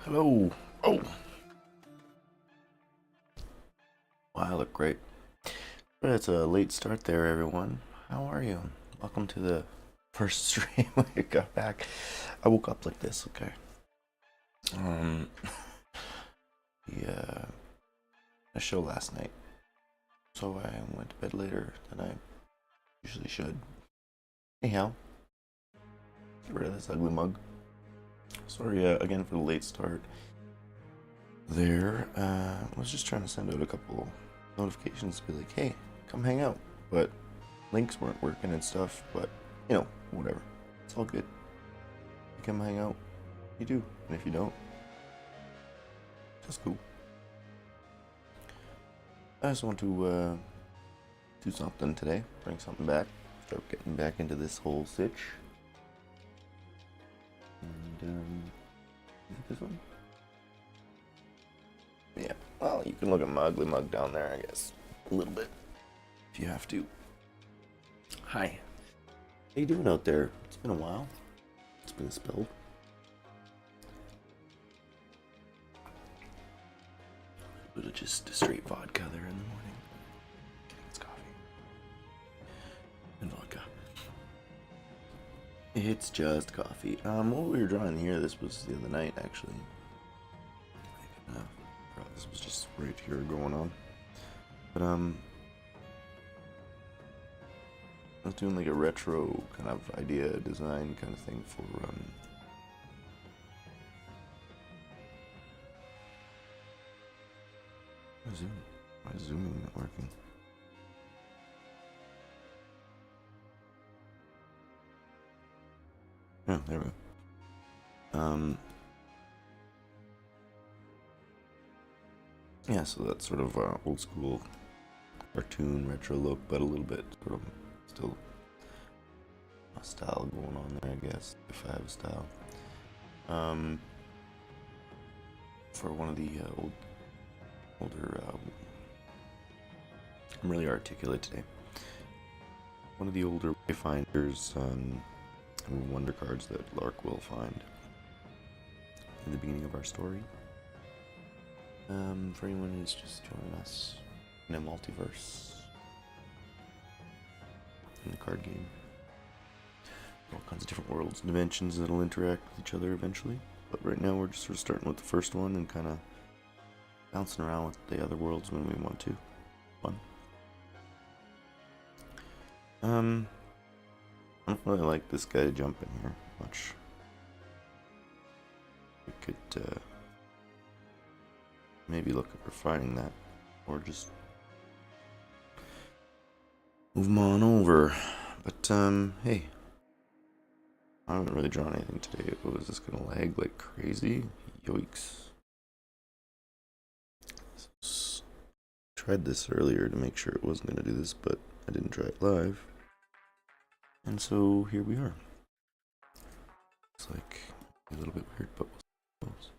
Hello. Oh, wow, I look great. But it's a late start there, everyone. How are you? Welcome to the first stream I got back. I woke up like this, okay. Um, yeah, a show last night, so I went to bed later than I usually should. Anyhow, get rid of this ugly mug. Sorry again for the late start. There, I was just trying to send out a couple notifications to be like, hey, come hang out. But links weren't working and stuff, but you know, whatever. It's all good. You come hang out, you do. And if you don't, just cool. I just want to do something today, bring something back, start getting back into this whole sitch. And, is it this one? Yeah, well, you can look at my ugly mug down there, I guess. A little bit, if you have to. Hi. How you doing out there? It's been a while. It's been spilled. A bit of just straight vodka there in the morning. It's coffee. And vodka. It's just coffee. What we were drawing here, this was the other night, actually. This was just right here going on. But, I was doing like a retro kind of idea design kind of thing for, why is zooming not working? Oh, there we go. Yeah, so that's sort of old school cartoon retro look, but a little bit sort of still a style going on there, I guess, if I have a style. For one of the older, I'm really articulate today. One of the older Wayfinders and Wonder cards that Lark will find in the beginning of our story. For anyone who's just joining us in a multiverse in the card game. All kinds of different worlds and dimensions that'll interact with each other eventually. But right now we're just sort of starting with the first one and kind of bouncing around with the other worlds when we want to. Fun. I don't really like this guy to jump in here much. We could maybe look at refining that, or just move him on over. But hey, I haven't really drawn anything today. Was this gonna lag like crazy? Yikes! Tried this earlier to make sure it wasn't gonna do this, but I didn't try it live, and so here we are. It's like a little bit weird, but we'll see.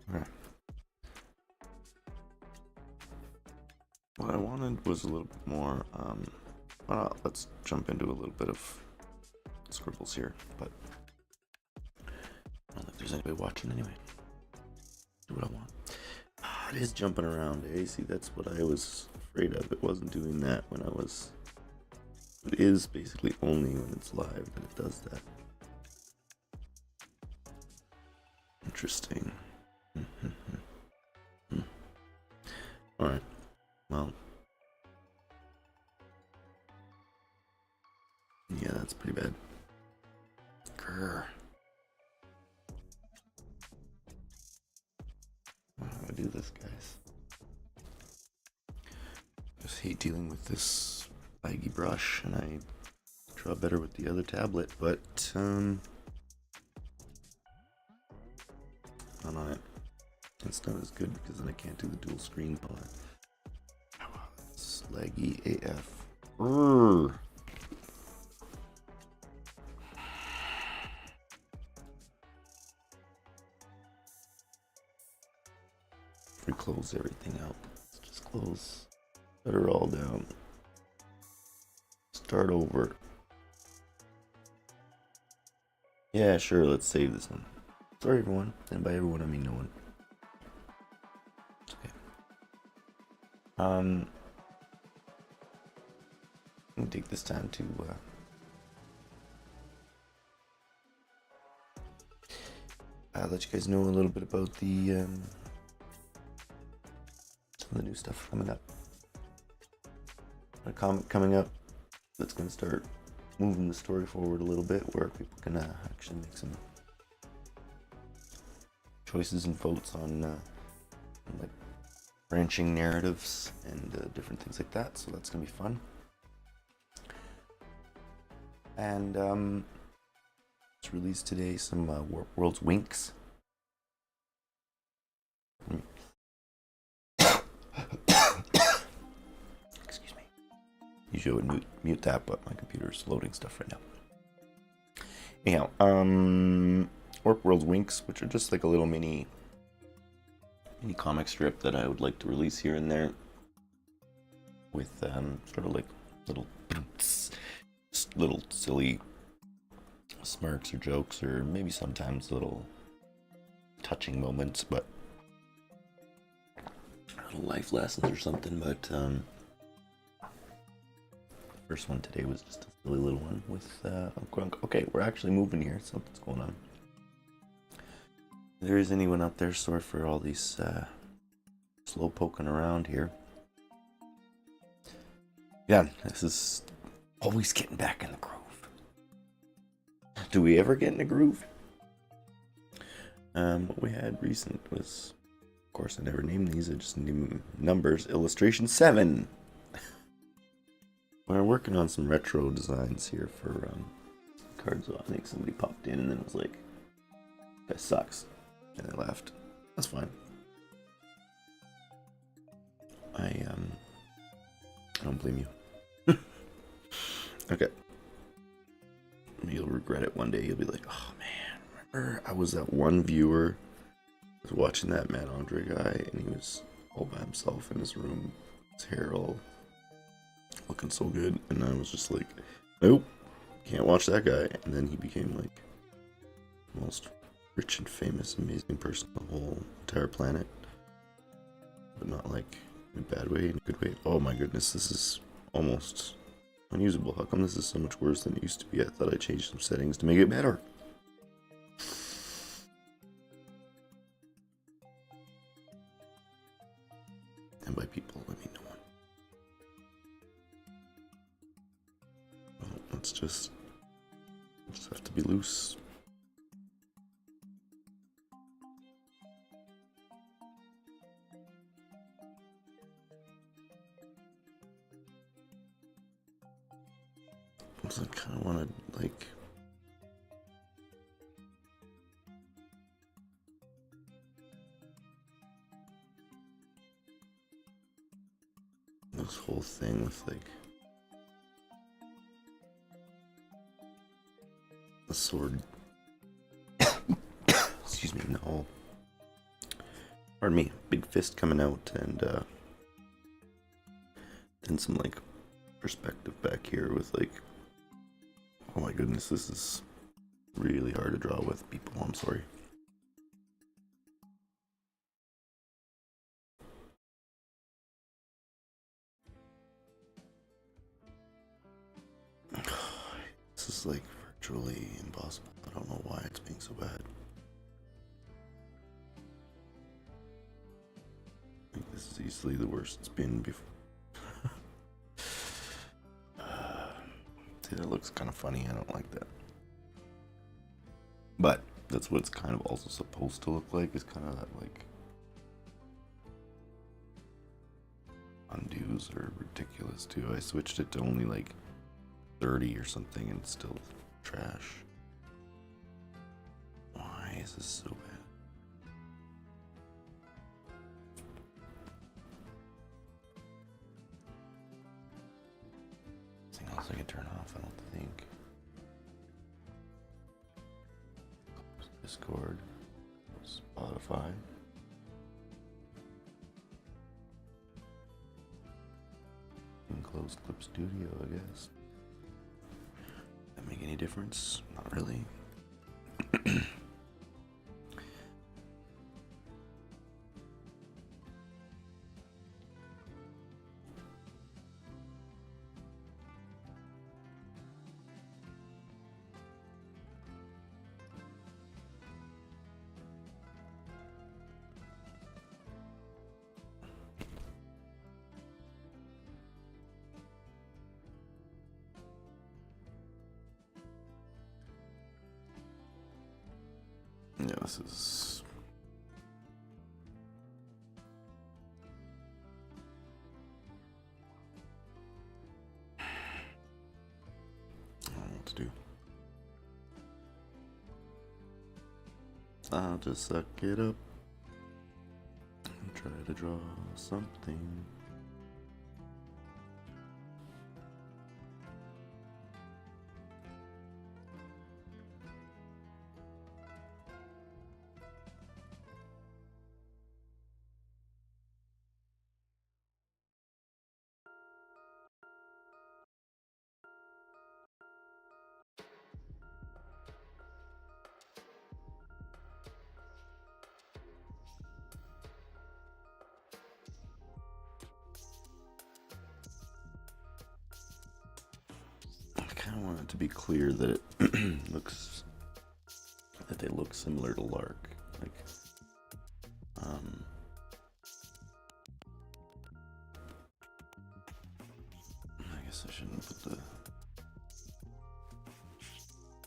Alright. What I wanted was a little bit more, well, let's jump into a little bit of scribbles here, but I don't think there's anybody watching anyway. Do what I want. It is jumping around, eh? See, that's what I was afraid of. It wasn't doing that when I was... It is basically only when it's live that it does that. Interesting. Alright, well, yeah, that's pretty bad. Grr. How do I do this, guys? Just hate dealing with this baggy brush, and I draw better with the other tablet, but not on it. It's not as good because then I can't do the dual screen on it. It's laggy AF. Urgh. If we close everything out, let's just close. Put her all down. Start over. Yeah, sure, let's save this one. Sorry, everyone. And by everyone, I mean no one. Okay. I'm gonna take this time to let you guys know a little bit about the some of the new stuff coming up. A comic coming up that's gonna start moving the story forward a little bit, where people can actually make some choices and votes on like branching narratives and different things like that. So that's gonna be fun. And it's released today some World's Winks. Excuse me. Usually I would mute that, but my computer's loading stuff right now. Anyhow, World's Winks, which are just like a little mini comic strip that I would like to release here and there, with sort of like little silly smirks or jokes, or maybe sometimes little touching moments, but little life lessons or something. But the first one today was just a silly little one with Grunk. Okay, we're actually moving here. Something's going on. If there is anyone out there, sorry for all these slow poking around here. Yeah, this is always getting back in the groove. Do we ever get in the groove? What we had recent was, of course, I never named these, I just named numbers. Illustration 7. We're working on some retro designs here for cards. So I think somebody popped in and then was like, "That sucks," and they left. That's fine. I don't blame you. Okay. You'll regret it one day. You'll be like, "Oh man, remember I was that one viewer, I was watching that Matt Andre guy, and he was all by himself in his room, his hair all looking so good," and I was just like, "Nope, can't watch that guy." And then he became like the most rich and famous, amazing person on the whole entire planet, but not like in a bad way, in a good way. Oh my goodness, this is almost unusable. How come this is so much worse than it used to be? I thought I changed some settings to make it better. And by people, I mean no one. Well, let's just have to be loose. I kind of want to, like, this whole thing with, like, the sword. Excuse me, no. Pardon me, big fist coming out, and then some, like, perspective back here with, like, oh my goodness, this is really hard to draw with, people. I'm sorry. This is like virtually impossible. I don't know why it's being so bad. I think this is easily the worst it's been before. See, that looks kind of funny. I don't like that. But that's what it's kind of also supposed to look like. It's kind of that, like, undos are ridiculous too. I switched it to only like 30 or something and it's still trash. Why is this so bad? Anything else I can turn off? I don't think. Discord, Spotify. And close Clip Studio, I guess. That make any difference? Not really. Yeah, this is... I don't know what to do. I'll just suck it up and try to draw something. I kind of want it to be clear that it looks, that they look similar to Lark. Like, I guess I shouldn't put the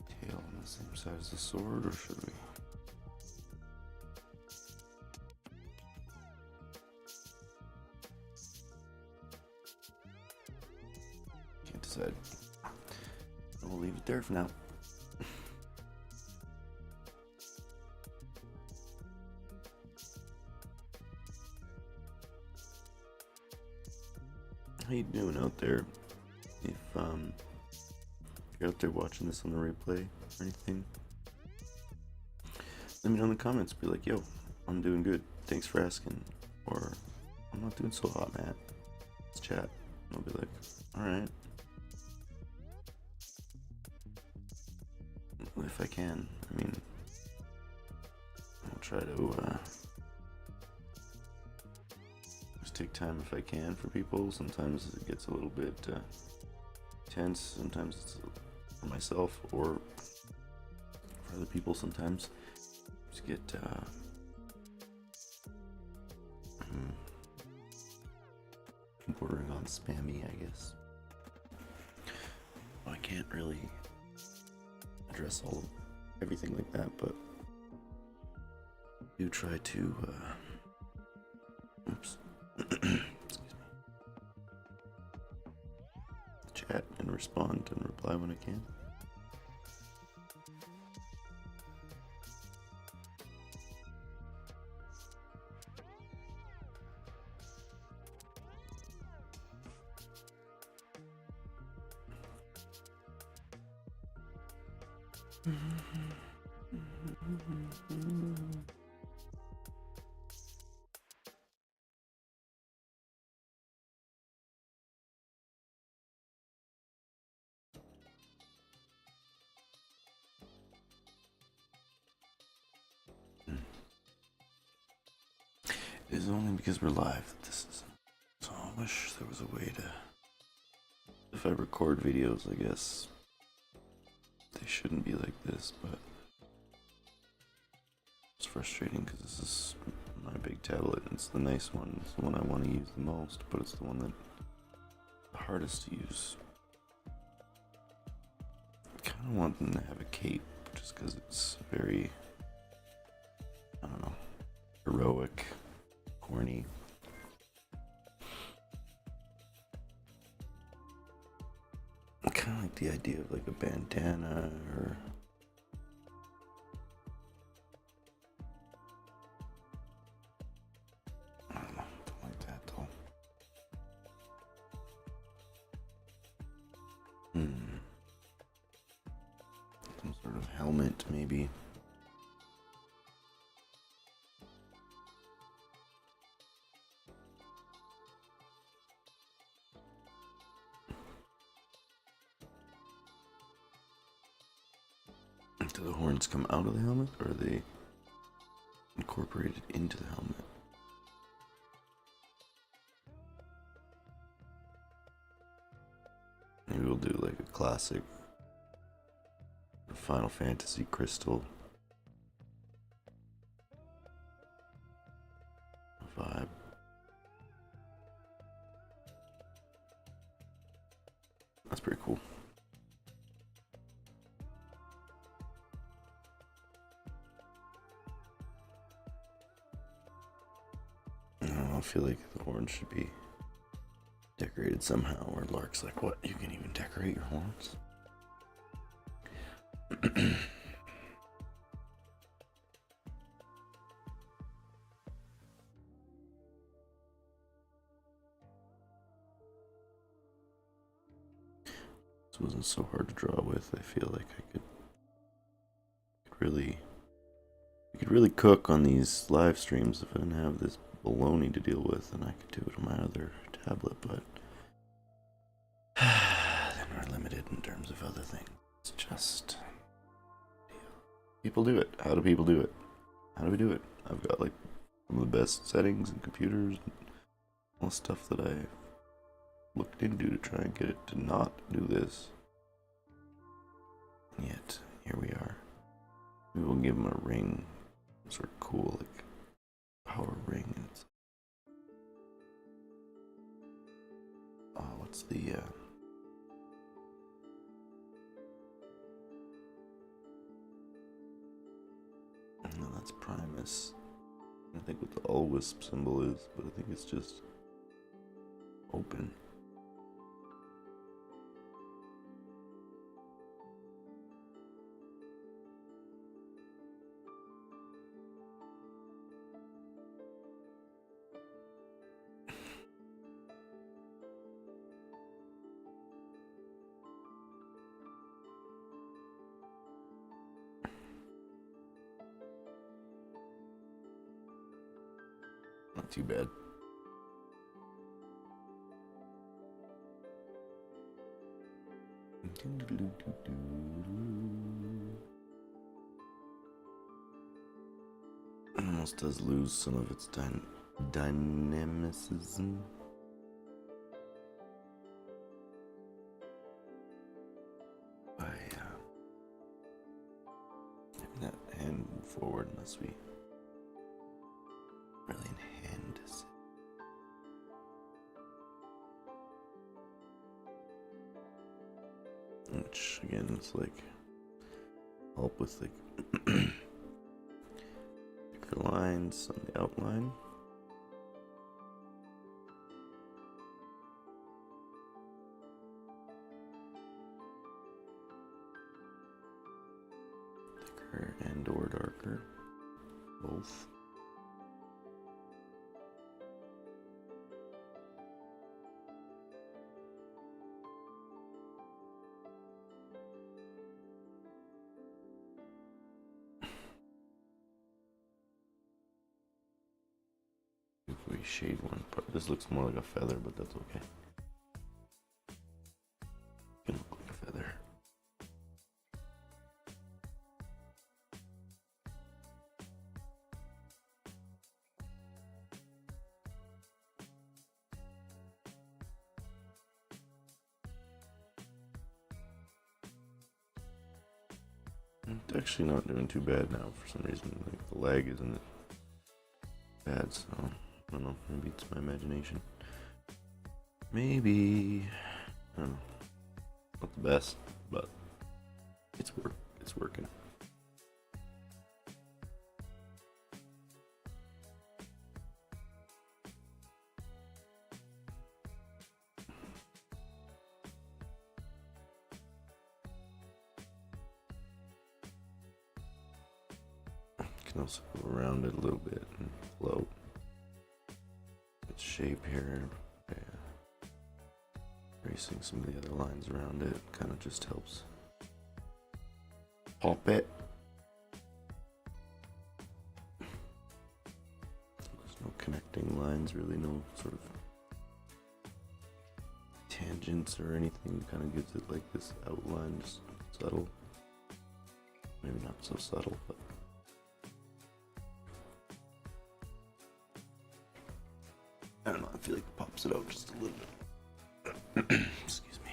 tail on the same side as the sword, or should we? Can't decide. We'll leave it there for now. How you doing out there? If you're out there watching this on the replay or anything, let me know in the comments. Be like, yo, I'm doing good. Thanks for asking. Or, I'm not doing so hot, Matt. Let's chat. And I'll be like, alright. If I can. I mean, I'll try to just take time if I can for people. Sometimes it gets a little bit tense. Sometimes it's for myself or for other people. Sometimes just get bordering on spammy, I guess. I can't really address everything like that, but do try to excuse me, chat and respond and reply when I can. It is only because we're live that this isn't. So I wish there was a way to, if I record videos, I guess they shouldn't be like this, but it's frustrating because this is my big tablet. It's the nice one. It's the one I want to use the most, but it's the one that the hardest to use. I kind of want them to have a cape just because it's very, I don't know, heroic, corny. I kind of like the idea of like a bandana or I don't know, don't like that though. Some sort of helmet maybe. Do the horns come out of the helmet, or are they incorporated into the helmet? Maybe we'll do like a classic Final Fantasy crystal vibe. That's pretty cool. I don't know, I feel like the horns should be decorated somehow, where Lark's like, what? You can even decorate your horns? This wasn't so hard to draw with. I feel like I could really cook on these live streams if I didn't have this baloney to deal with, and I could do it on my other tablet, but then we're limited in terms of other things. It's just people do it. How do people do it? How do we do it? I've got like some of the best settings and computers and all stuff that I looked into to try and get it to not do this. And yet, here we are. We will give him a ring, sort of cool, like power ring. And it's, what's the no, that's Primus. I think what the all-wisp symbol is, but I think it's just open. Not too bad. It almost does lose some of its dynamicism. By having that hand move forward unless we really enhance it. Which again is like help with like thicker lines on the outline. Thicker and or darker, both. If we shade one part, this looks more like a feather, but that's okay. It can look like a feather. It's actually not doing too bad now for some reason. Like the lag isn't bad, so I don't know. Maybe it's my imagination. Maybe I don't know. Not the best, but it's working. Can also go around it a little bit and float its shape here. Tracing some of the other lines around it kind of just helps pop it. There's no connecting lines, really, no sort of tangents or anything. Kind of gives it like this outline, just subtle. maybe not so subtle, but I don't know, I feel like it pops it out just a little bit. Excuse me.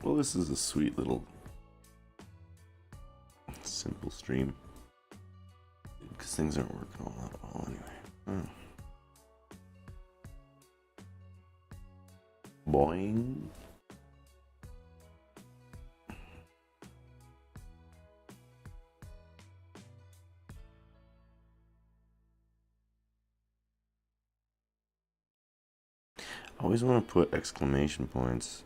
Well, this is a sweet little simple stream, because things aren't working all that well anyway. Boing. I always want to put exclamation points.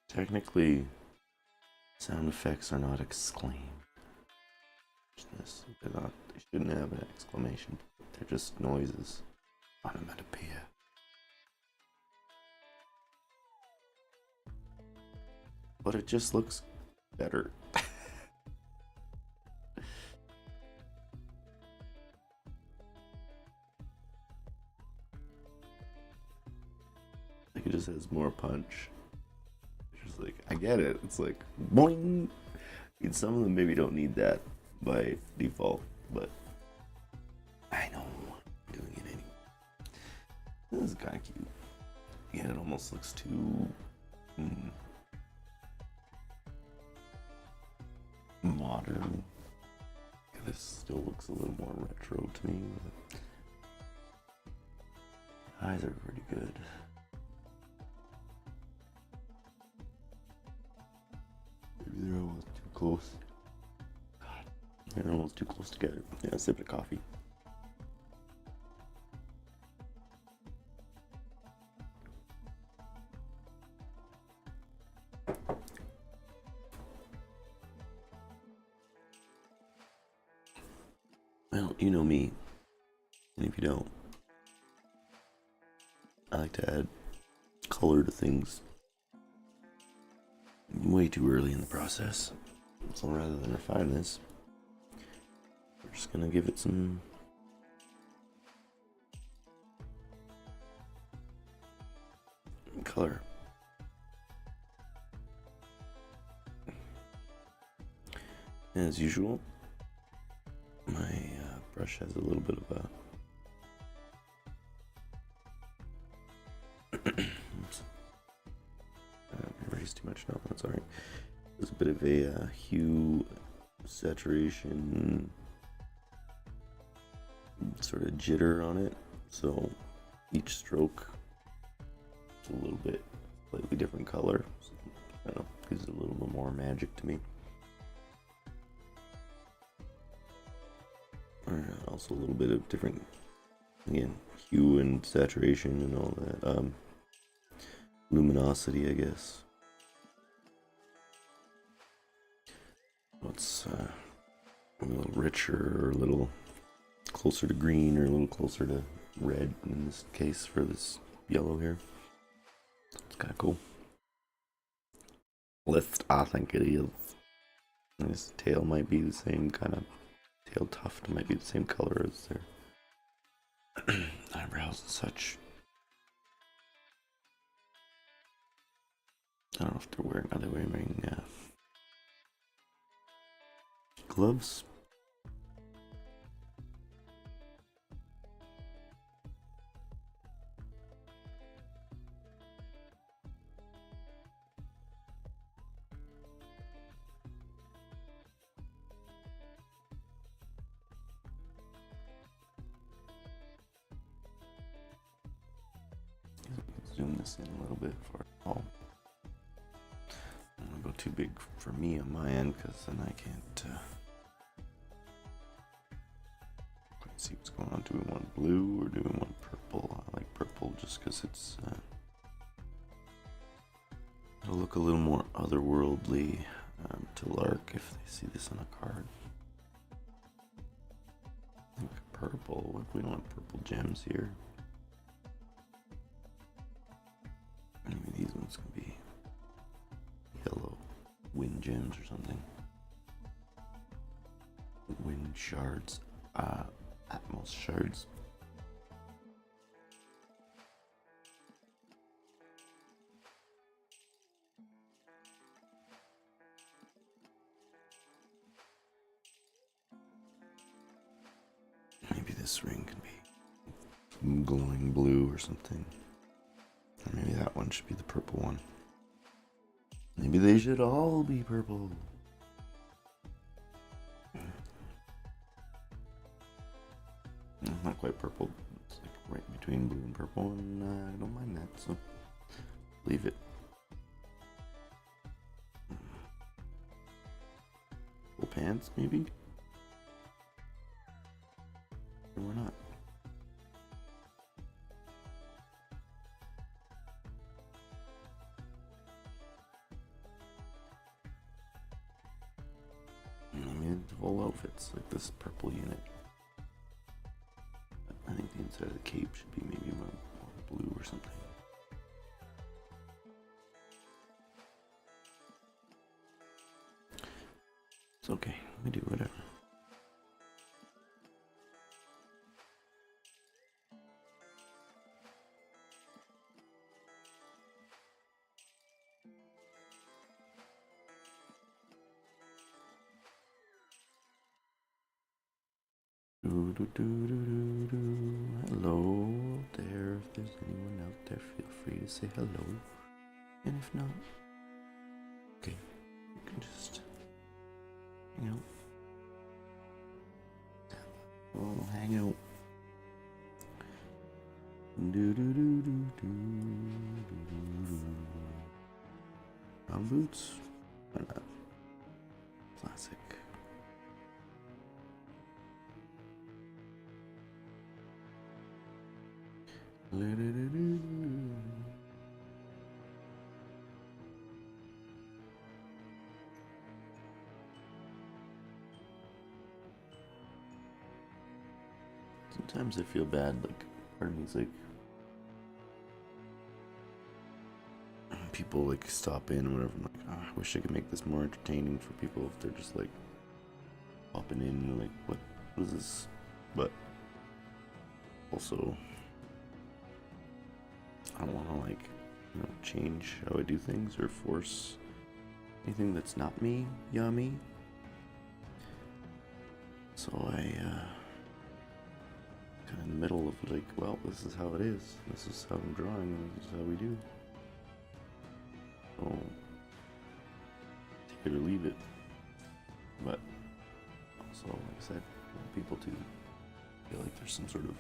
Technically, sound effects are not exclaim. They're not, they shouldn't have an exclamation. They're just noises. Onomatopoeia. But it just looks better. Like it just has more punch. It's just like, I get it. It's like boing. And some of them maybe don't need that by default, but I know I'm doing it anyway. This is kind of cute. Yeah, it almost looks too modern. Yeah, this still looks a little more retro to me. But eyes are pretty good. Maybe they're almost too close. God, they're almost too close together. Yeah, a sip of coffee. Well, you know me, and if you don't, I like to add color to things way too early in the process. So rather than refine this, we're just gonna give it some color. And as usual, my brush has a little bit of a oops. I erased too much. No, that's alright. There's a bit of a hue, saturation, sort of jitter on it. So each stroke is a little bit slightly different color. So, I don't know, gives it a little bit more magic to me. Also a little bit of different, again, hue and saturation and all that. Luminosity, I guess. It's a little richer, or a little closer to green, or a little closer to red in this case for this yellow here. It's kind of cool. List, I think it is. And his tail might be the same kind of tail tuft, might be the same color as their eyebrows and such. I don't know if they're wearing, are they wearing gloves? Zoom this in a little bit for all. I don't want to go too big for me on my end, because then I can't quite see what's going on. Do we want blue or do we want purple? I like purple just because it's it'll look a little more otherworldly to Lark if they see this on a card. I think purple. What if we don't have purple gems here? Maybe these ones can be yellow wind gems or something. Wind shards, Atmos shards. this ring can be glowing blue or something. Or maybe that one should be the purple one. Maybe they should all be purple. Not quite purple. It's like right between blue and purple, and I don't mind that, so leave it. Full pants, maybe? Or not? I mean, full outfits, like this purple unit. I think the inside of the cape should be maybe more blue or something. It's okay, we do whatever. Hello there, if there's anyone out there, feel free to say hello. And if not, okay, you can just hang out. We'll hang out. Brown boots? Why not? Classic. Sometimes I feel bad, like, part of me's like, people like stop in or whatever, I'm like, oh, I wish I could make this more entertaining for people if they're just like popping in and like, what is this? But also, I don't want to like, you know, change how I do things or force anything that's not me, yummy. So I kind of in the middle of like, well, this is how it is. This is how I'm drawing, and this is how we do. So take it or leave it. But also, like I said, I want people to feel like there's some sort of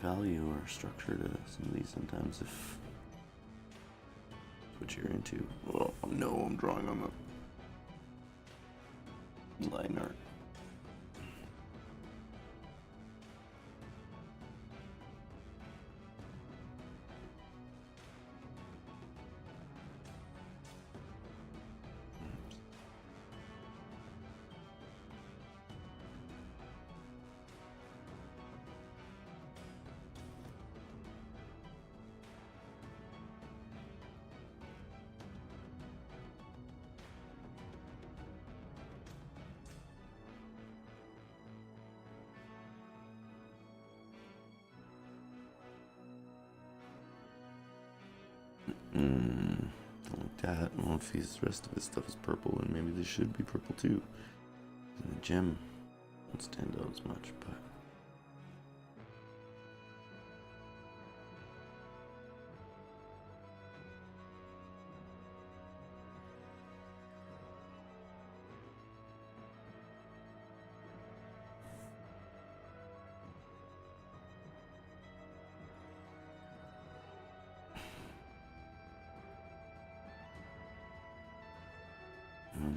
value or structure to some of these sometimes if that's what you're into. Well, no, I'm drawing on the line art. Like that. Well, if the rest of his stuff is purple, then maybe this should be purple too. And the gem won't stand out as much, but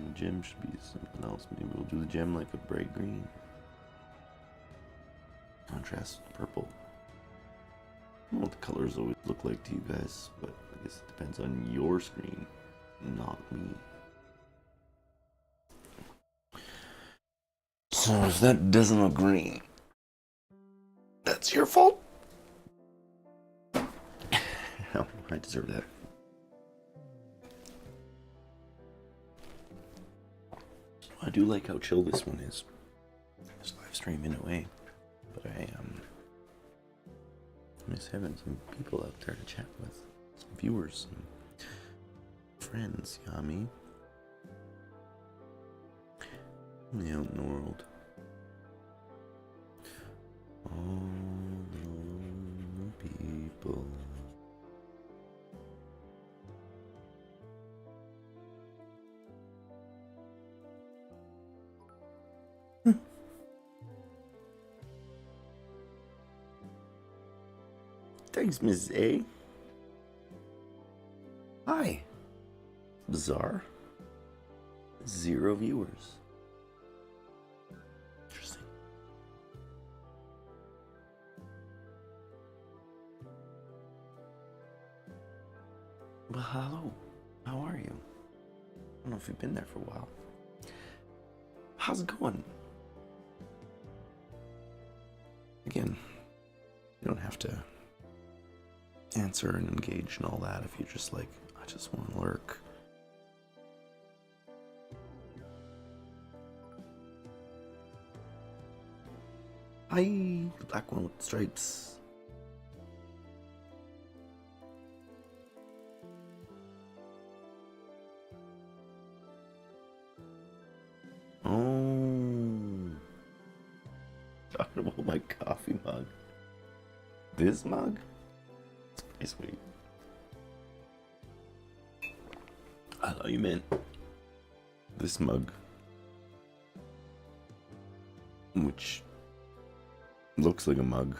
the gem should be something else. Maybe we'll do the gem like a bright green. Contrast with purple. I don't know what the colors always look like to you guys, but I guess it depends on your screen, not me. So if that doesn't look green, that's your fault. I deserve that. I do like how chill this one is. This live stream in a way, but I miss having some people out there to chat with, some viewers, some friends. You know what I mean? Out in the world. Thanks, Ms. A. Hi. Bizarre. 0 viewers. Interesting. Well, hello. How are you? I don't know if you've been there for a while. How's it going? Again, you don't have to answer and engage and all that if you're just like, I just want to lurk. Hi, the black one with stripes. Oh, talking about my coffee mug. This mug? It's pretty sweet. I thought you meant this mug, which looks like a mug,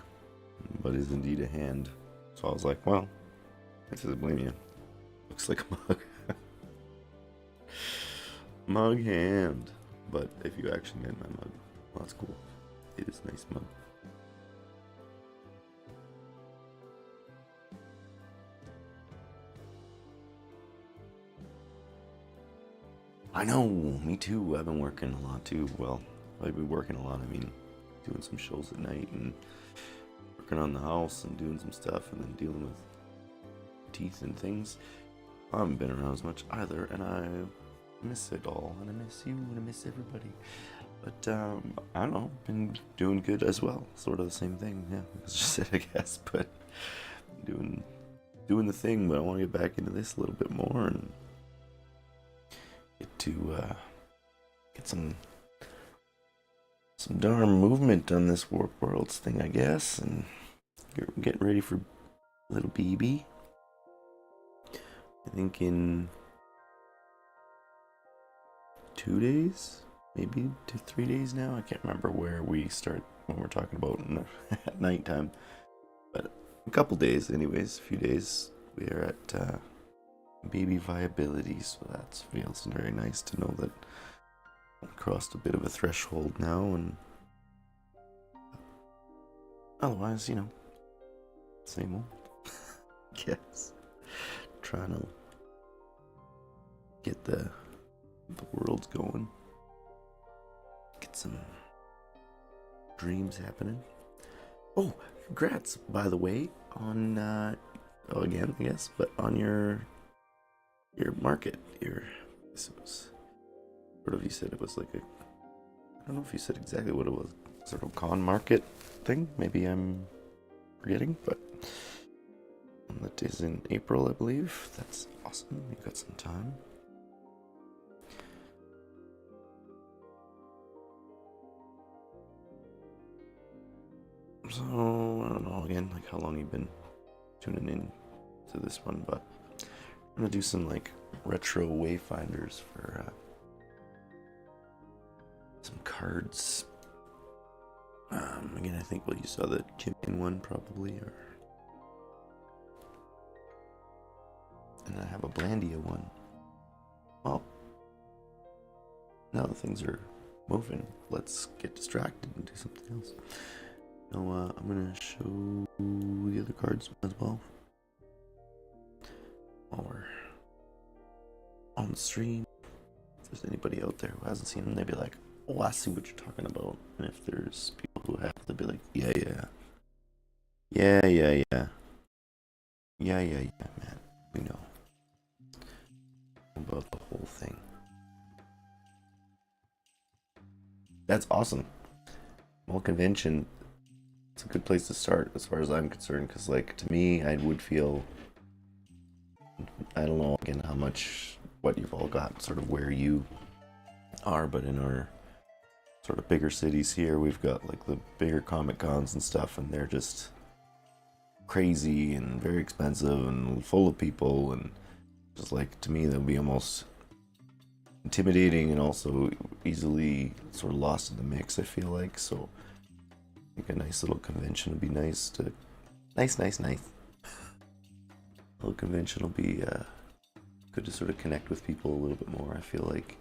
but is indeed a hand. So I was like, well, I doesn't blame you. Looks like a mug. Mug hand. But if you actually meant my mug, well, that's cool. It is a nice mug. I know, me too. I've been working a lot too. Well, I've been working a lot. I mean, doing some shows at night and working on the house and doing some stuff and then dealing with teeth and things. I haven't been around as much either, and I miss it all, and I miss you, and I miss everybody. But I don't know, been doing good as well. Sort of the same thing, yeah. It's just it, I guess. But doing the thing. But I want to get back into this a little bit more and get to get some darn movement on this Warp Worlds thing, I guess, and get ready for little BB. I think in 2 days, maybe 3 days now. I can't remember where we start when we're talking about at nighttime, but a couple days, anyways. A few days. We are at baby viability, so that feels very nice to know that I crossed a bit of a threshold now, and otherwise, you know, same old. Yes, trying to get the world's going, get some dreams happening. Oh, congrats, by the way, on again, I guess, but on your market, this was sort of, you said it was like I don't know if you said exactly what it was, sort of con market thing. Maybe I'm forgetting, but that is in April, I believe. That's awesome. You got some time. So, I don't know, again, like how long you've been tuning in to this one, but I'm gonna do some like retro wayfinders for some cards. Again, I think, well, you saw the Kimmin one probably, and I have a Blandia one. Well, now that things are moving, let's get distracted and do something else. Now, I'm gonna show the other cards as well while we're on the stream. If there's anybody out there who hasn't seen them, they'd be like, oh, I see what you're talking about. And if there's people who have, they'll be like, yeah, man, we know about the whole thing. That's awesome. Well, convention, it's a good place to start as far as I'm concerned, because, like, to me, I would feel, I don't know, again, how much, what you've all got, sort of where you are, but in our sort of bigger cities here, we've got, like, the bigger Comic Cons and stuff, and they're just crazy and very expensive and full of people, and just, like, to me, that would be almost intimidating and also easily sort of lost in the mix, I feel like. So I think a nice little convention would be nice to nice little convention will be good to sort of connect with people a little bit more, I feel like.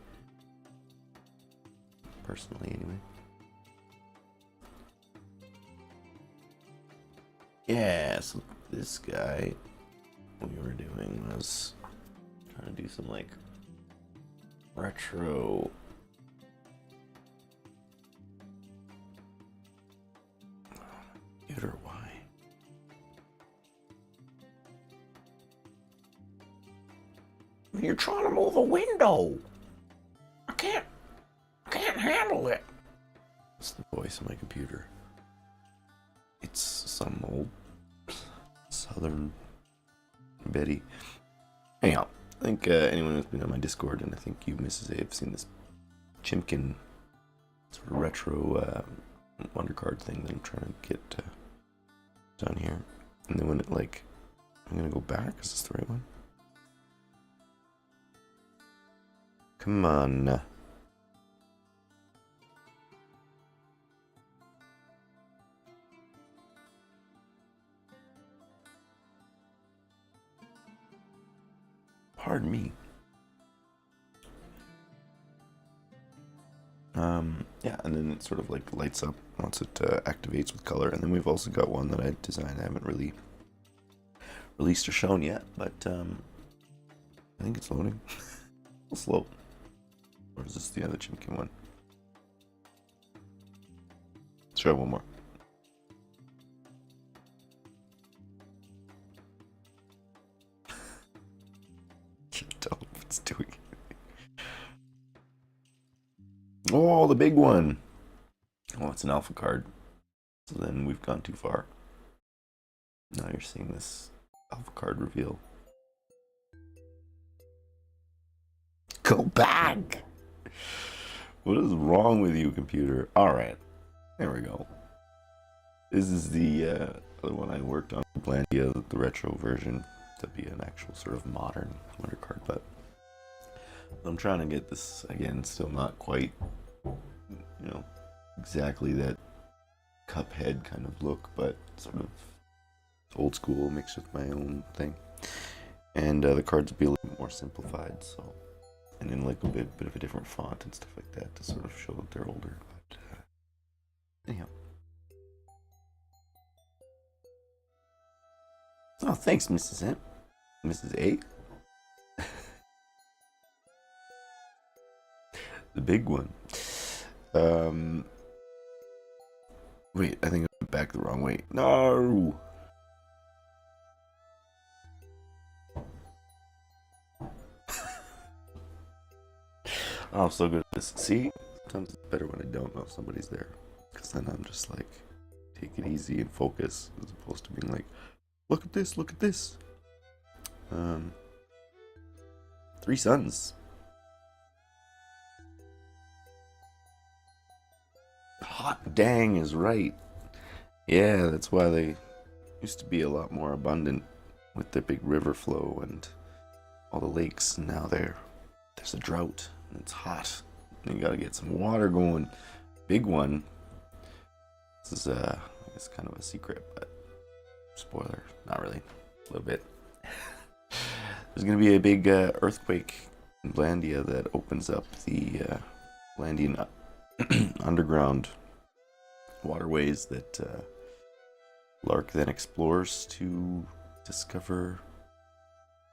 Personally, anyway. Yeah, so this guy, what we were doing was trying to do some, like, retro... Computer, why? You're trying to move a window! I can't handle it! It's the voice of my computer. It's some old Southern Betty. Anyhow, I think anyone who's been on my Discord, and I think you, Mrs. A, have seen this Chimkin sort of retro wonder card thing that I'm trying to get done here. And then when it, like, I'm gonna go back. Is this the right one? Come on. Pardon me. Yeah, and then it sort of like lights up once it activates with color. And then we've also got one that I designed. I haven't really released or shown yet, but I think it's loading. A little slow. Or is this the other Chimkin one? Let's try one more. Can't tell if it's doing anything. Oh, the big one! Oh, it's an alpha card. So then we've gone too far. Now you're seeing this alpha card reveal. Go back! What is wrong with you, computer? Alright. There we go. This is the other one I worked on, Blandia, the retro version, to be an actual sort of modern wonder card, but I'm trying to get this, again, still not quite, you know, exactly that Cuphead kind of look, but sort of old school mixed with my own thing. And the cards will be a little bit more simplified, so, and in like a bit of a different font and stuff like that to sort of show that they're older. But anyhow. Oh, thanks, Mrs. M. Mrs. A. The big one. Wait, I think I went back the wrong way. No! Oh, so good at this. See? Sometimes it's better when I don't know if somebody's there. Because then I'm just like, take it easy and focus, as opposed to being like, look at this, look at this. 3 suns. Hot dang is right. Yeah, that's why they used to be a lot more abundant with their big river flow and all the lakes. Now there's a drought and it's hot. And you gotta get some water going. Big one. This is I guess kind of a secret, but spoiler, not really. A little bit. There's gonna be a big earthquake in Blandia that opens up the Blandian underground waterways that Lark then explores to discover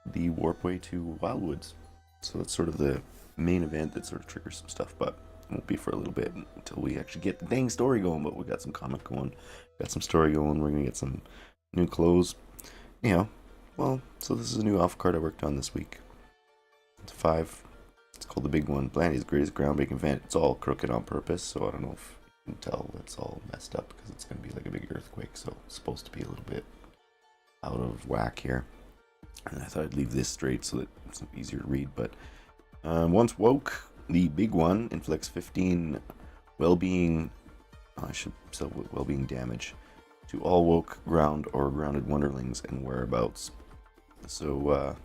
the warpway to Wildwoods. So that's sort of the main event that sort of triggers some stuff, but it won't be for a little bit until we actually get the dang story going. But we got some comic going, got some story going, we're gonna get some new clothes. Anyhow, well, so this is a new alpha card I worked on this week. It's 5. It's called the big one. Blandia's greatest groundbreaking event. It's all crooked on purpose, so I don't know if you can tell it's all messed up because it's going to be like a big earthquake, so it's supposed to be a little bit out of whack here. And I thought I'd leave this straight so that it's easier to read, but once woke, the big one inflicts 15 well-being, well-being damage to all woke, ground, or grounded wonderlings and whereabouts. So,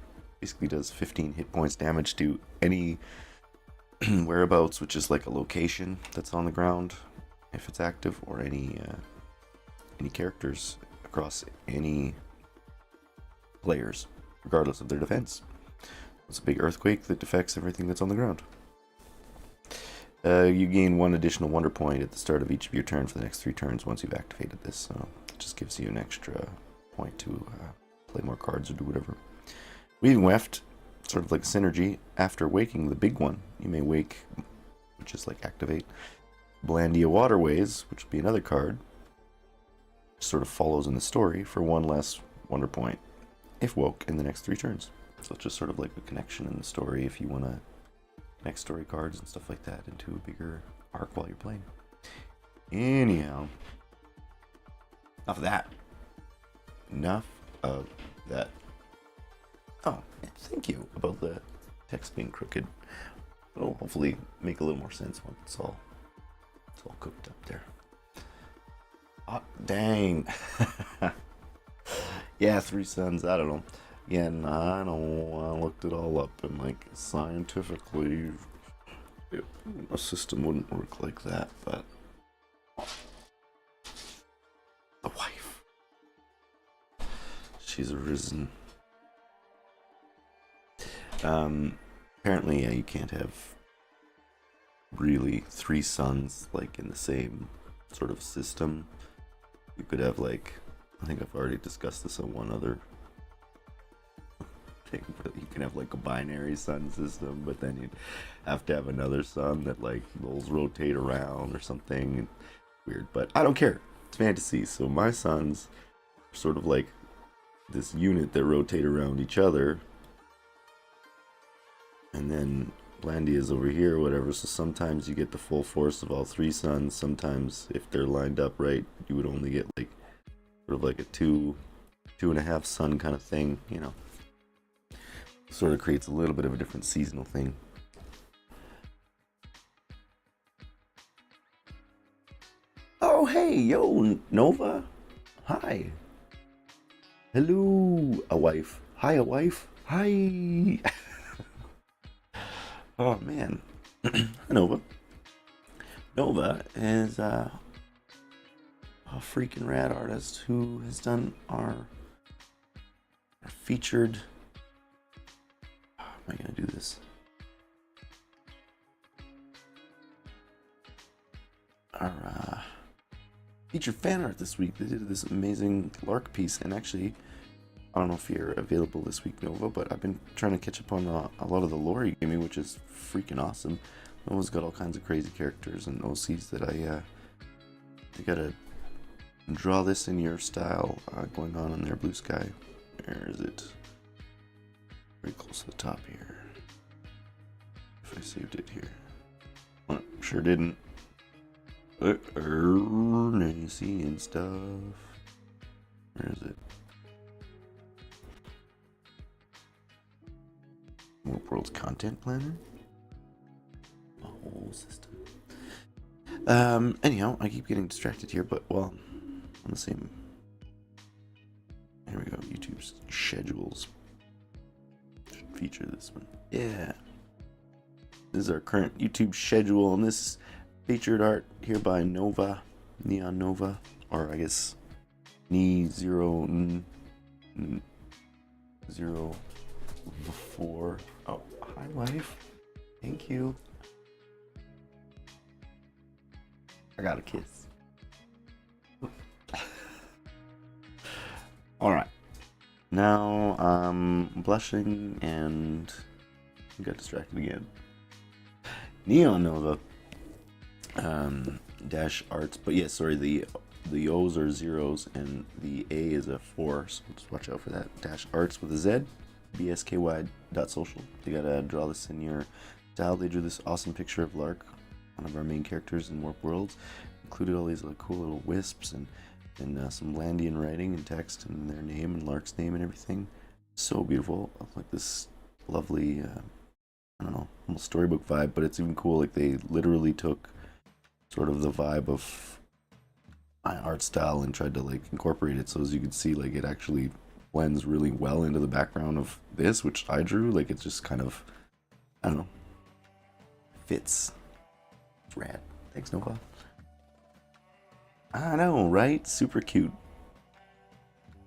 basically does 15 hit points damage to any whereabouts, which is like a location that's on the ground if it's active, or any characters across any players. regardless of their defense. It's a big earthquake that affects everything that's on the ground. You gain 1 additional wonder point at the start of each of your turns for the next 3 turns once you've activated this, so it just gives you an extra point to play more cards or do whatever. Weaving Weft, sort of like synergy. After waking the big one, you may wake, which is like activate, Blandia Waterways, which would be another card, sort of follows in the story for 1 less wonder point if woke in the next 3 turns. So it's just sort of like a connection in the story if you want to connect story cards and stuff like that into a bigger arc while you're playing. Anyhow, enough of that. Enough of that. Oh, thank you about the text being crooked. It'll hopefully make a little more sense once it's all cooked up there. Oh, dang. Yeah, 3 suns, I don't know. Yeah, I know, I looked it all up and like scientifically a system wouldn't work like that, but the wife, she's arisen. Apparently, yeah, you can't have really 3 suns like in the same sort of system. You could have like, I think I've already discussed this on one other thing, but you can have like a binary sun system, but then you'd have to have another sun that like those rotate around or something weird, but I don't care. It's fantasy, so my suns are sort of like this unit that rotate around each other, and then Blandia is over here or whatever, so sometimes you get the full force of all 3 suns. Sometimes if they're lined up right, you would only get like sort of like a 2.5 sun kind of thing, you know. Sort of creates a little bit of a different seasonal thing. Oh hey, yo Nova, hi. Hello, a wife. Hi, a wife. Hi. Oh man, Nova. Nova is a freaking rad artist who has done our featured. How am I gonna do this? Our featured fan art this week. They did this amazing Lark piece, and actually, I don't know if you're available this week, Nova, but I've been trying to catch up on a lot of the lore you gave me, which is freaking awesome. Nova's got all kinds of crazy characters and OCs that I gotta draw this in your style going on in there. Blue Sky. Where is it? Very close to the top here. If I saved it here. Well, sure didn't. Nancy and stuff. Where is it? Warp World's content planner. A whole system. Anyhow, I keep getting distracted here, but well, on the same. Here we go. YouTube's schedules. Should feature this one. Yeah. This is our current YouTube schedule, and this is featured art here by Nova, Neon Nova, or I guess Ne004. Oh, hi, wife. Thank you. I got a kiss. Alright. Now I'm blushing and got distracted again. Neon Nova. Dash arts, but yeah, sorry, the O's are zeros and the A is a 4, so just watch out for that. Dash arts with a Z, bsky.social. You gotta draw this in your style. They drew this awesome picture of Lark, one of our main characters in Warp Worlds. Included all these cool little wisps and some Blandian writing and text and their name and Lark's name and everything. So beautiful, like this lovely, I don't know, almost storybook vibe, but it's even cool. Like they literally took sort of the vibe of my art style and tried to like incorporate it, so as you can see, like it actually blends really well into the background of this, which I drew. Like it's just kind of, I don't know, fits. It's rad. Thanks, Nova. I know, right? Super cute.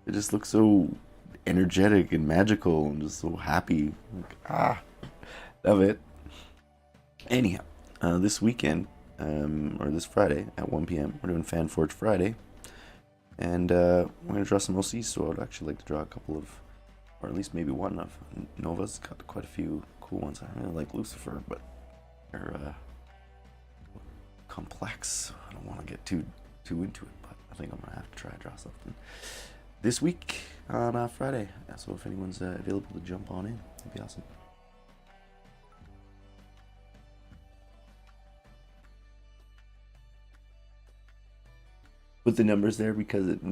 It just looks so energetic and magical and just so happy. Like, love it. Anyhow, this weekend, or this Friday at 1 p.m., we're doing Fan Forge Friday. And we're going to draw some OCs, so I'd actually like to draw a couple of, or at least maybe one of Nova's got quite a few cool ones. I really like Lucifer, but they're complex. I don't want to get too into it, but I think I'm going to have to try to draw something this week on Friday. So if anyone's available to jump on in, it'd be awesome. Put the numbers there because it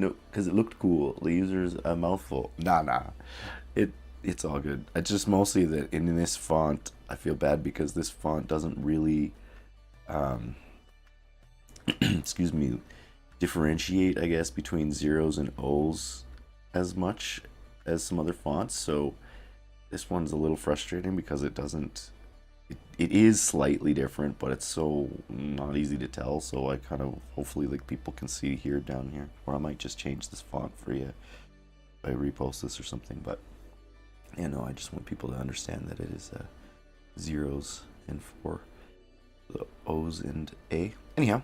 looked cool. The user's a mouthful. Nah. It's all good. It's just mostly that in this font, I feel bad because this font doesn't really, excuse me, differentiate, I guess, between zeros and O's as much as some other fonts. So this one's a little frustrating because it doesn't. It is slightly different, but it's so not easy to tell. So I kind of hopefully like people can see here down here, or I might just change this font for you if I repost this or something. But you know, I just want people to understand that it is zeros and for the O's and A. Anyhow,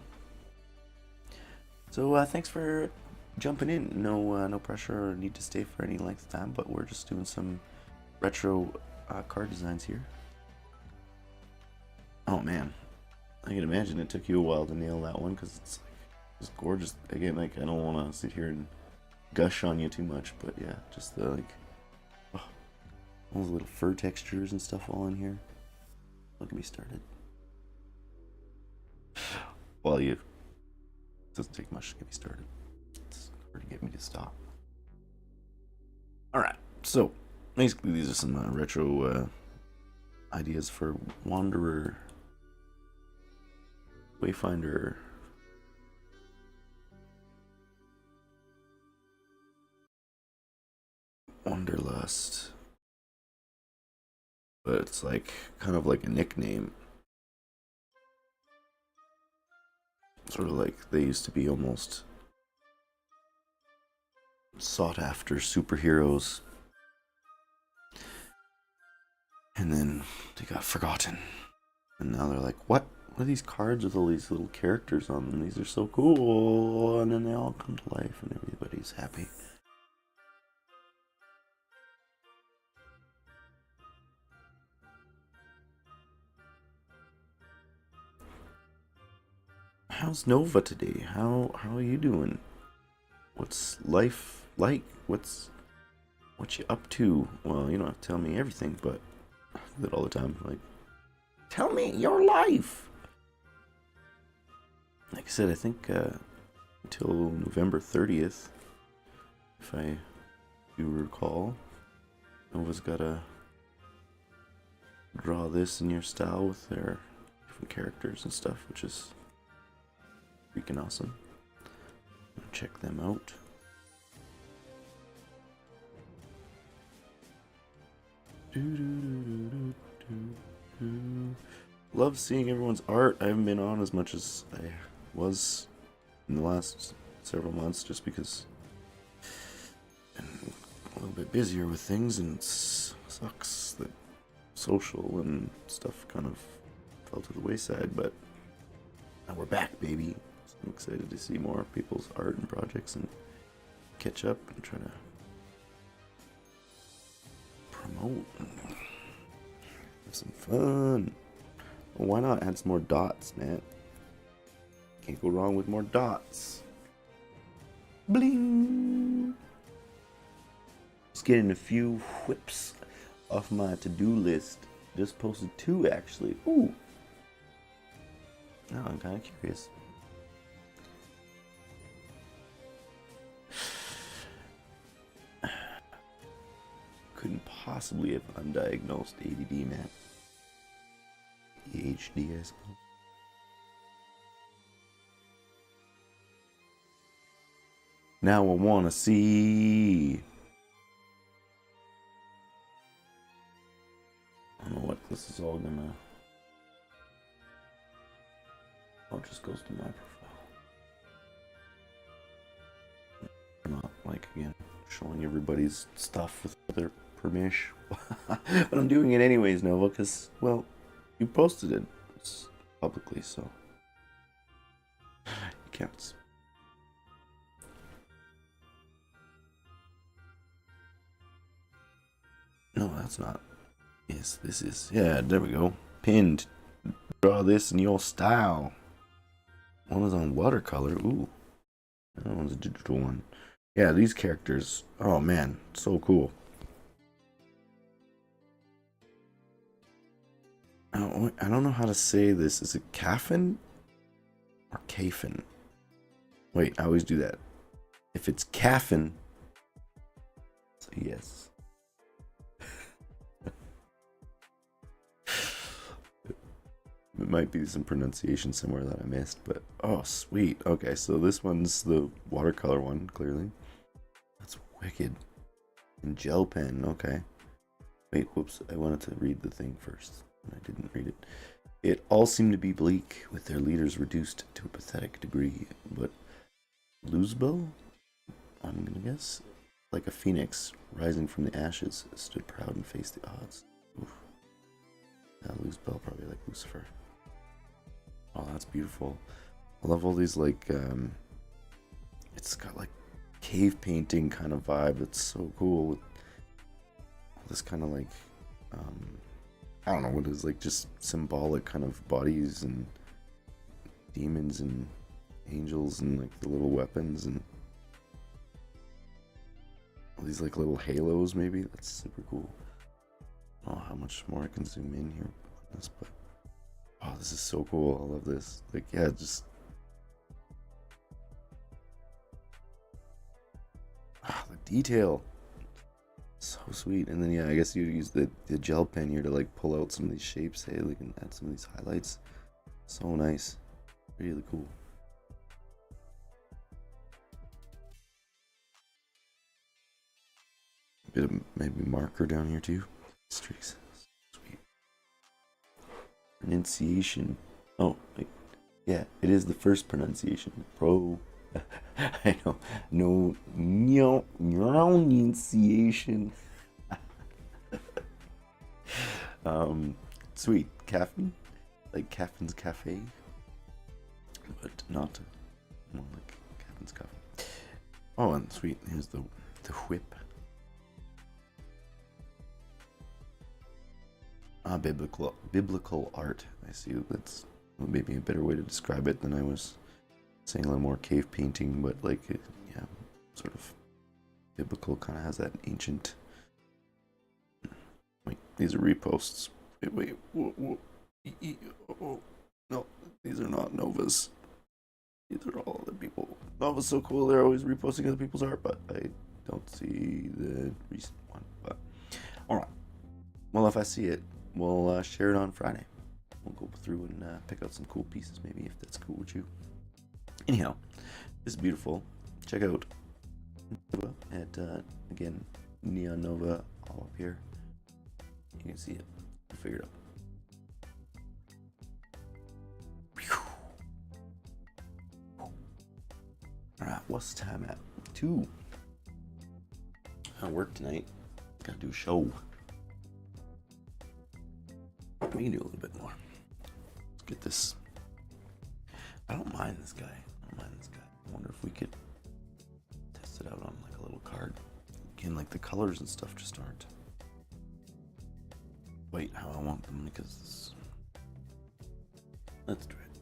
so thanks for jumping in. No pressure or need to stay for any length of time, but we're just doing some retro card designs here. Oh man, I can imagine it took you a while to nail that one because it's like just gorgeous. Again, like I don't want to sit here and gush on you too much, but yeah, just the like all those little fur textures and stuff all in here. Don't get me started. Well, it doesn't take much to get me started. It's hard to get me to stop. All right, so basically these are some retro ideas for Wanderer. Wayfinder, Wanderlust, but it's like kind of like a nickname, sort of like they used to be almost sought after superheroes, and then they got forgotten, and now they're like, what are these cards with all these little characters on them? These are so cool, and then they all come to life and everybody's happy. How's Nova today? How are you doing? What's life like? What you up to? Well, you don't have to tell me everything, but I do that all the time. Like, tell me your life. Like I said, I think until November 30th, if I do recall, Nova's gotta draw this in your style with their different characters and stuff, which is freaking awesome. Check them out. Love seeing everyone's art. I haven't been on as much as I was in the last several months just because I'm a little bit busier with things, and it sucks that social and stuff kind of fell to the wayside, but now we're back, baby. So I'm excited to see more people's art and projects and catch up and try to promote and have some fun. Well, why not add some more dots, man? Can't go wrong with more dots. Bling! Just getting a few whips off my to-do list. Just posted 2 actually. Ooh. Now I'm kind of curious. Couldn't possibly have undiagnosed ADD, man. ADHD, I suppose. Now I wanna see. I don't know what this is all gonna. Oh, it just goes to my profile. Not like again. showing everybody's stuff with their permission. But I'm doing it anyways, Nova, because, well, you posted it publicly, so it counts. No, that's not. Yes, this is. Yeah, there we go. Pinned. Draw this in your style. One is on watercolor. Ooh. That one's a digital one. Yeah, these characters. Oh, man. So cool. I don't know how to say this. Is it Caffin or Cafin? Wait, I always do that. If it's Caffin, so yes. It might be some pronunciation somewhere that I missed, but oh, sweet. Okay, so this one's the watercolor one, clearly. That's wicked. And gel pen, okay. Wait, whoops, I wanted to read the thing first, and I didn't read it. It all seemed to be bleak, with their leaders reduced to a pathetic degree, but Luzbel, I'm gonna guess, like a phoenix rising from the ashes, stood proud and faced the odds. Oof. Luzbel, probably like Lucifer. Oh, that's beautiful. I love all these, like, it's got like cave painting kind of vibe. It's so cool with all this kind of like, I don't know what it is, like just symbolic kind of bodies and demons and angels and like the little weapons and all these like little halos maybe. That's super cool. Oh, how much more I can zoom in here on this, but oh, this is so cool. I love this. Like, yeah, just the detail. So sweet. And then yeah, I guess you use the gel pen here to like pull out some of these shapes. Hey, we can add some of these highlights. So nice. Really cool. A bit of maybe marker down here too. Streaks. Sweet. Pronunciation. Oh, wait. Yeah, it is the first pronunciation. I know. No pronunciation. Sweet. Caffeine? Like Caffin's Cafe. But not more like Caffin's Cafe. Oh, and sweet. Here's the whip. Biblical art. I see. That's maybe a better way to describe it than I was saying. A little more cave painting, but like, yeah, sort of biblical. Kind of has that ancient. Wait, these are reposts. Wait. Oh, no, these are not Novas. These are all other people. Nova's so cool. They're always reposting other people's art, but I don't see the recent one. But all right. Well, if I see it, we'll share it on Friday. We'll go through and pick out some cool pieces, maybe, if that's cool with you. Anyhow, this is beautiful. Check out Nova at, again, Neon Nova all up here. You can see it. I figured it out. Alright, what's the time at? 2. I work tonight. Gotta do a show. We can do a little bit more. Let's get this. I don't mind this guy. I wonder if we could test it out on like a little card. Again, like the colors and stuff just aren't quite how I want them because. Let's do it.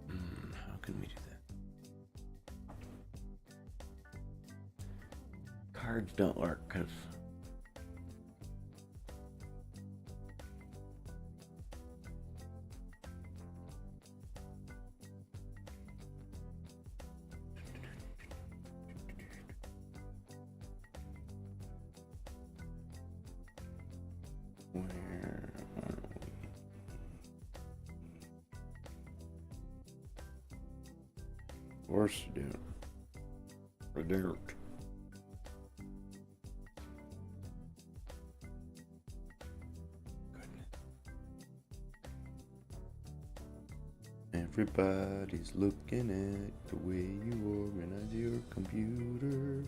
How can we do that? Cards don't work because. Of course you do. Redert. Everybody's looking at the way you organize your computer.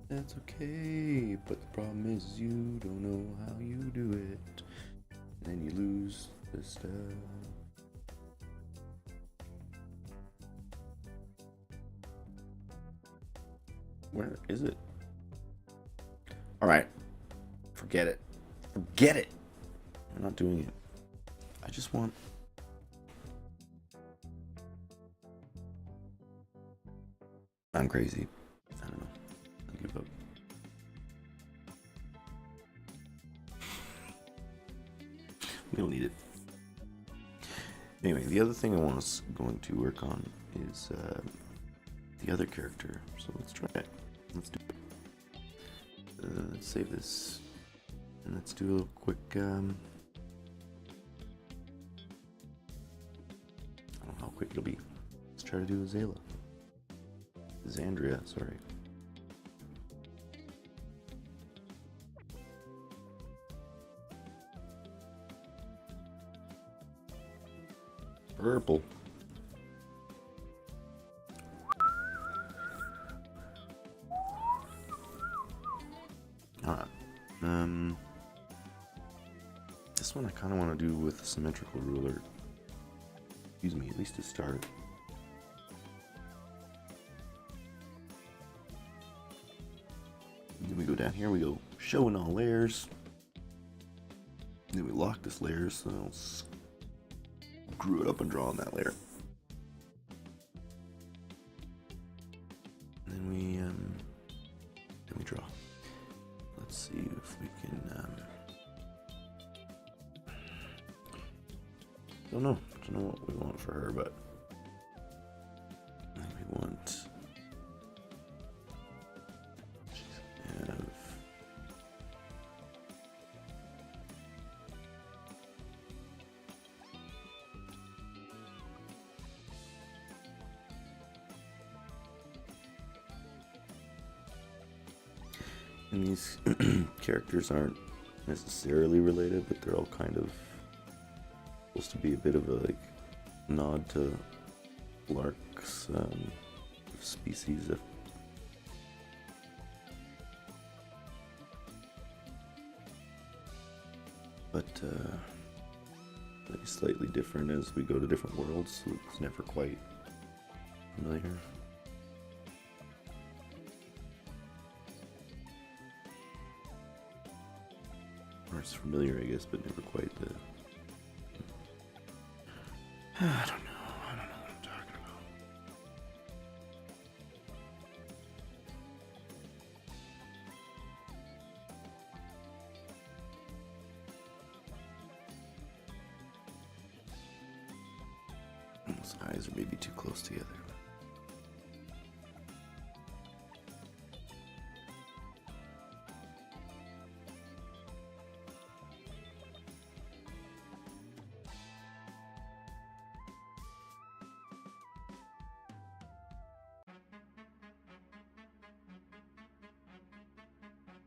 That's okay, but the problem is you don't know how you do it. And then you lose the stuff. Where is it? Alright. Forget it. Forget it! I'm not doing it. I just want... I'm crazy. I don't know. I give up. We don't need it. Anyway, the other thing I was going to work on is the other character. So let's try it. Let's do it. Let's save this. And let's do a little quick... I don't know how quick it'll be. Let's try to do a Zayla. Zandria, sorry. Purple. Alright. This one I kind of want to do with a symmetrical ruler. Excuse me, at least to start. Then we go down here, we go showing all layers. Then we lock this layer so it'll screw it up and draw on that layer. And then we draw. Let's see if we can, don't know what we want for her, but I think we want, and these characters aren't necessarily related, but they're all kind of supposed to be a bit of a like nod to Lark's species. But slightly different as we go to different worlds, so it's never quite familiar. Or it's familiar, I guess, but never quite the... I don't know what I'm talking about. Those eyes are maybe too close together.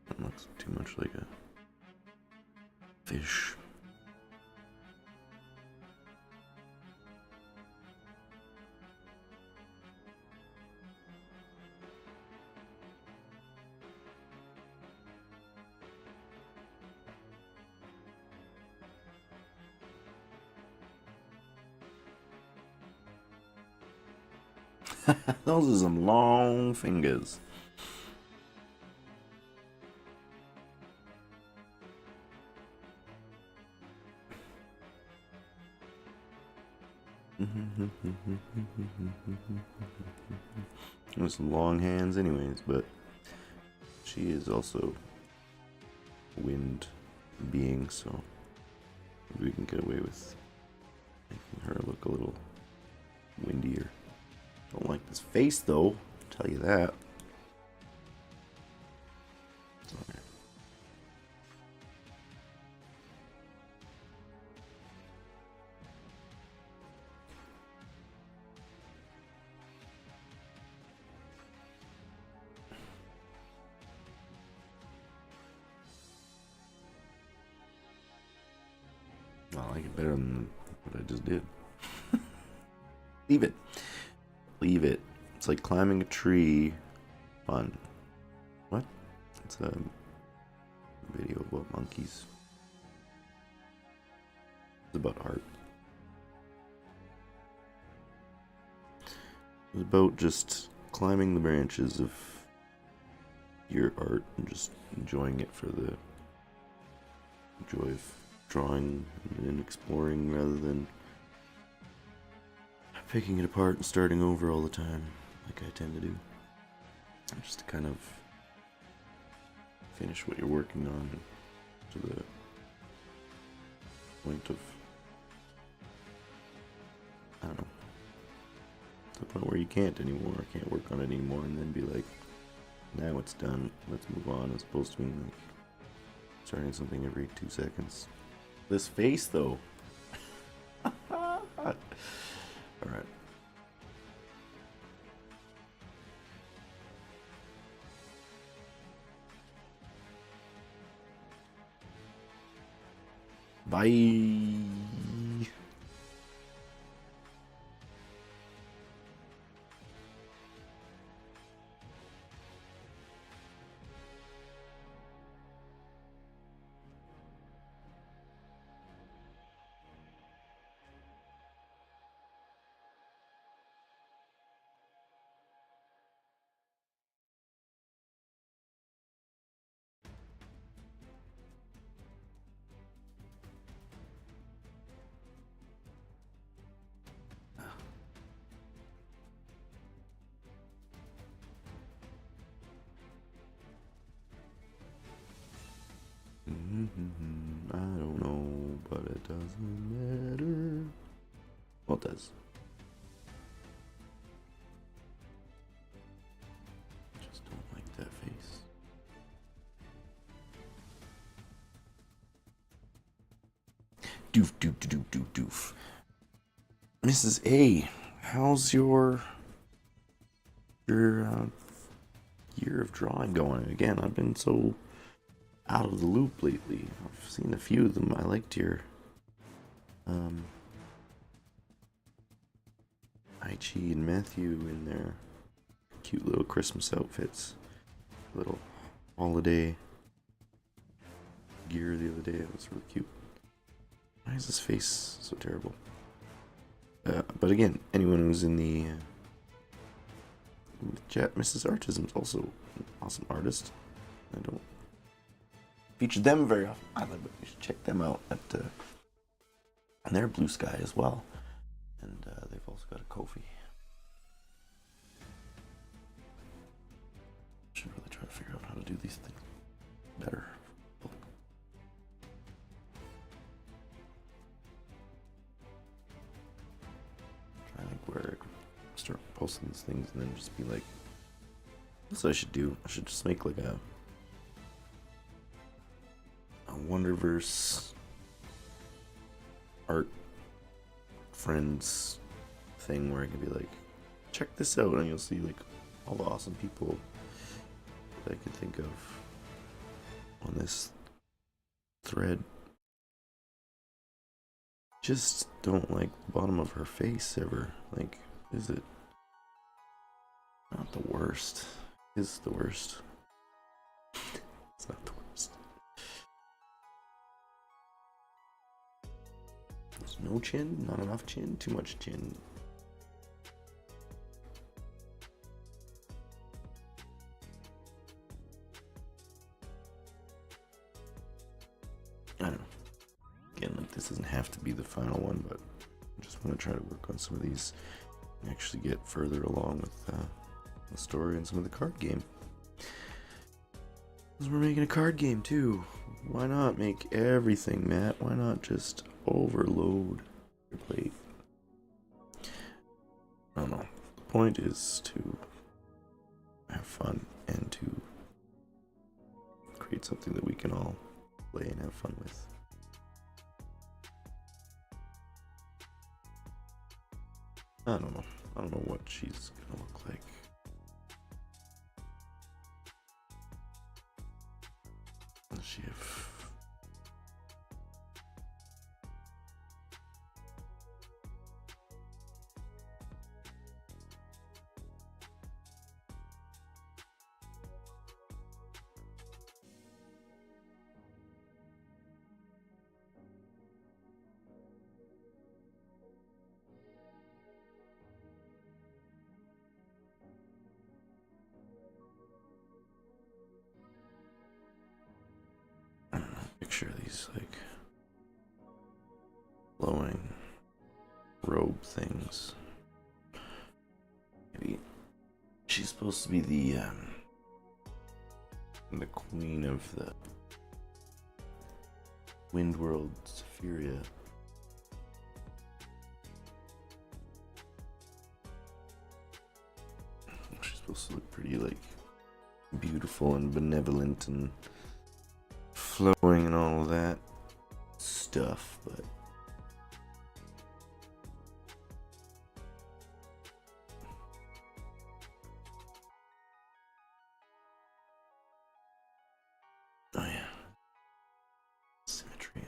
That looks too much like a fish. Those are some long fingers. With some long hands anyways, but she is also a wind being, so maybe we can get away with making her look a little windier. Don't like this face though, I'll tell you that. Sorry. I like it better than what I just did. Leave it. Leave it. It's like climbing a tree. Fun. What? It's a video about monkeys. It's about art. It's about just climbing the branches of your art and just enjoying it for the joy of drawing and exploring rather than picking it apart and starting over all the time like I tend to do. Just to kind of finish what you're working on to the point of, I don't know, to the point where you can't anymore, can't work on it anymore, and then be like, now it's done, let's move on, as opposed to being like starting something every 2 seconds. This face though. Alright. Bye. I don't know, but it doesn't matter. Well, it does. Just don't like that face. Doof, doof, doof, doof, doof. Mrs. A, how's your year of drawing going? Again, I've been so out of the loop lately. I've seen a few of them. I liked your Aichi and Matthew in their cute little Christmas outfits. Little holiday gear the other day. It was really cute. Why is his face so terrible? But again, anyone who's in the chat, Mrs. Artism's also an awesome artist. I don't feature them very often either, but you should check them out at and they're Blue Sky as well, and they've also got a Ko-fi. Should really try to figure out how to do these things better. Try to think where I could start posting these things and then just be like, that's what I should do. I should just make like a Wonderverse art friends thing where I can be like, check this out, and you'll see like all the awesome people that I can think of on this thread. Just don't like the bottom of her face ever. Like, is it not the worst? Is the worst? It's not the worst. There's no chin, not enough chin, too much chin. I don't know. Again, like, this doesn't have to be the final one, but I just want to try to work on some of these and actually get further along with the story and some of the card game. Because we're making a card game too. Why not make everything, Matt? Why not just overload your plate? I don't know. The point is to have fun and to create something that we can all play and have fun with. I don't know. I don't know what she's gonna look like. Does she have... picture these like flowing robe things. Maybe she's supposed to be the queen of the wind world, Sephiria. She's supposed to look pretty like beautiful and benevolent and flowing and all of that stuff, but oh yeah, symmetry.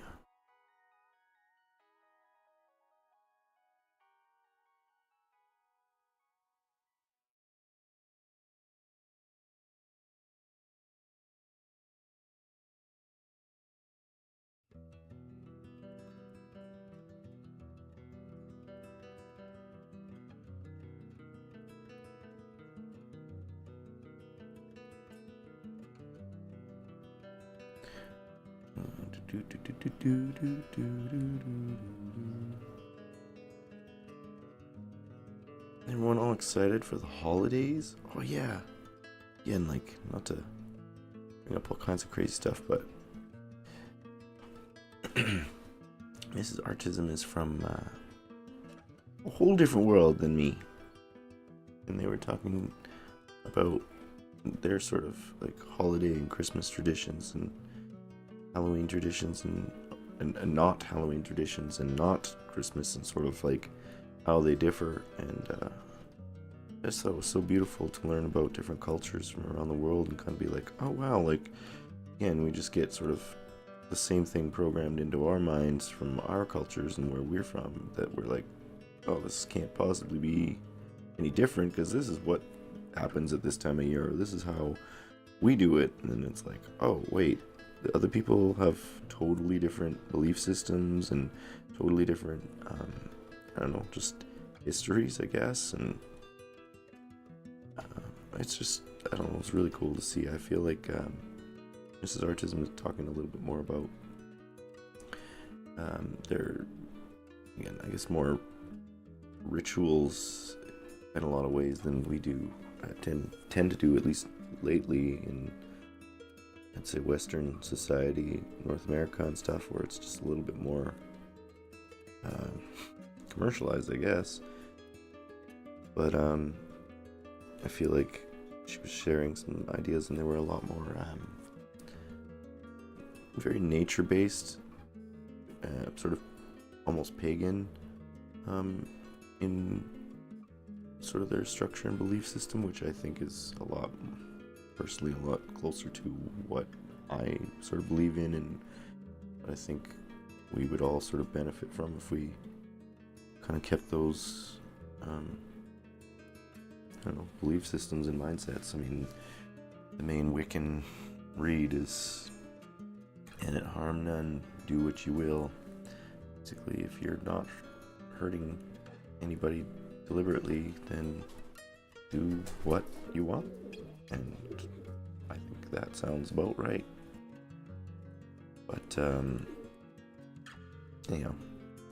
Everyone all excited for the holidays? Oh yeah. Again, like, not to bring up all kinds of crazy stuff, but Mrs. Artism is from a whole different world than me. And they were talking about their sort of like holiday and Christmas traditions and Halloween traditions and not Halloween traditions and not Christmas, and sort of like how they differ. And I just thought it was so beautiful to learn about different cultures from around the world and kind of be like, oh wow, like again, we just get sort of the same thing programmed into our minds from our cultures and where we're from, that we're like, oh, this can't possibly be any different because this is what happens at this time of year, or this is how we do it. And then it's like, oh wait, the other people have totally different belief systems and totally different I don't know, just histories, I guess. And it's just, I don't know, it's really cool to see. I feel like Mrs. Artism is talking a little bit more about their, again, I guess more rituals in a lot of ways than we do tend to do, at least lately in, I'd say, Western society, North America and stuff, where it's just a little bit more commercialized, I guess. But I feel like she was sharing some ideas, and they were a lot more very nature-based, sort of almost pagan in sort of their structure and belief system, which I think is personally a lot closer to what I sort of believe in, and I think we would all sort of benefit from if we kind of kept those I don't know, belief systems and mindsets. I mean, the main Wiccan read is, and it harm none, do what you will. Basically, if you're not hurting anybody deliberately, then do what you want. And I think that sounds about right. But, anyhow,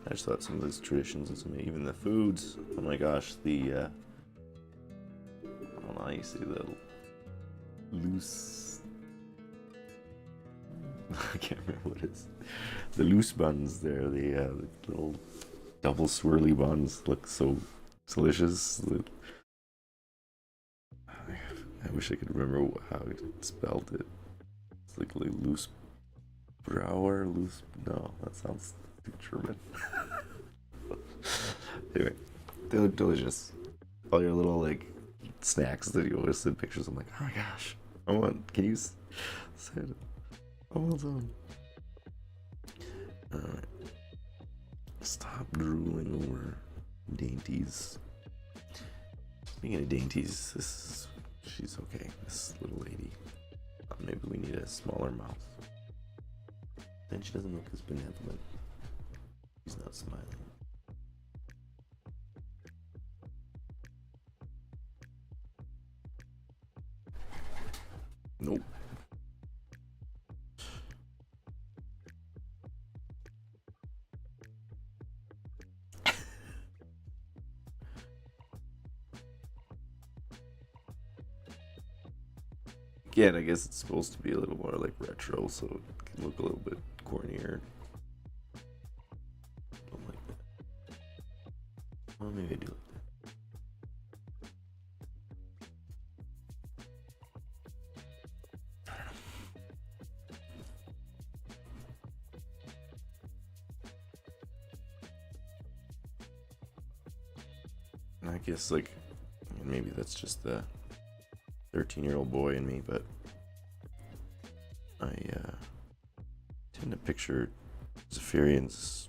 I just thought some of those traditions and some, even the foods, oh my gosh, the, I don't know how you say the loose, I can't remember what it is. The loose buns there, the little double swirly buns look so delicious. I wish I could remember how it spelled it. It's like loose brower, loose. No, that sounds too German. Anyway, they look delicious. All your little like snacks that you always send pictures. I'm like, oh my gosh, I want. Can you send it? I want some. Alright. Stop drooling over dainties. Speaking of dainties, she's okay. This little lady. Maybe we need a smaller mouth. Then she doesn't look as benevolent. She's not smiling. Nope. Again, I guess it's supposed to be a little more like retro, so it can look a little bit cornier. Don't like that. Well, maybe I do like that. I guess, like, maybe that's just the 13-year-old boy in me, but I tend to picture Zephyrians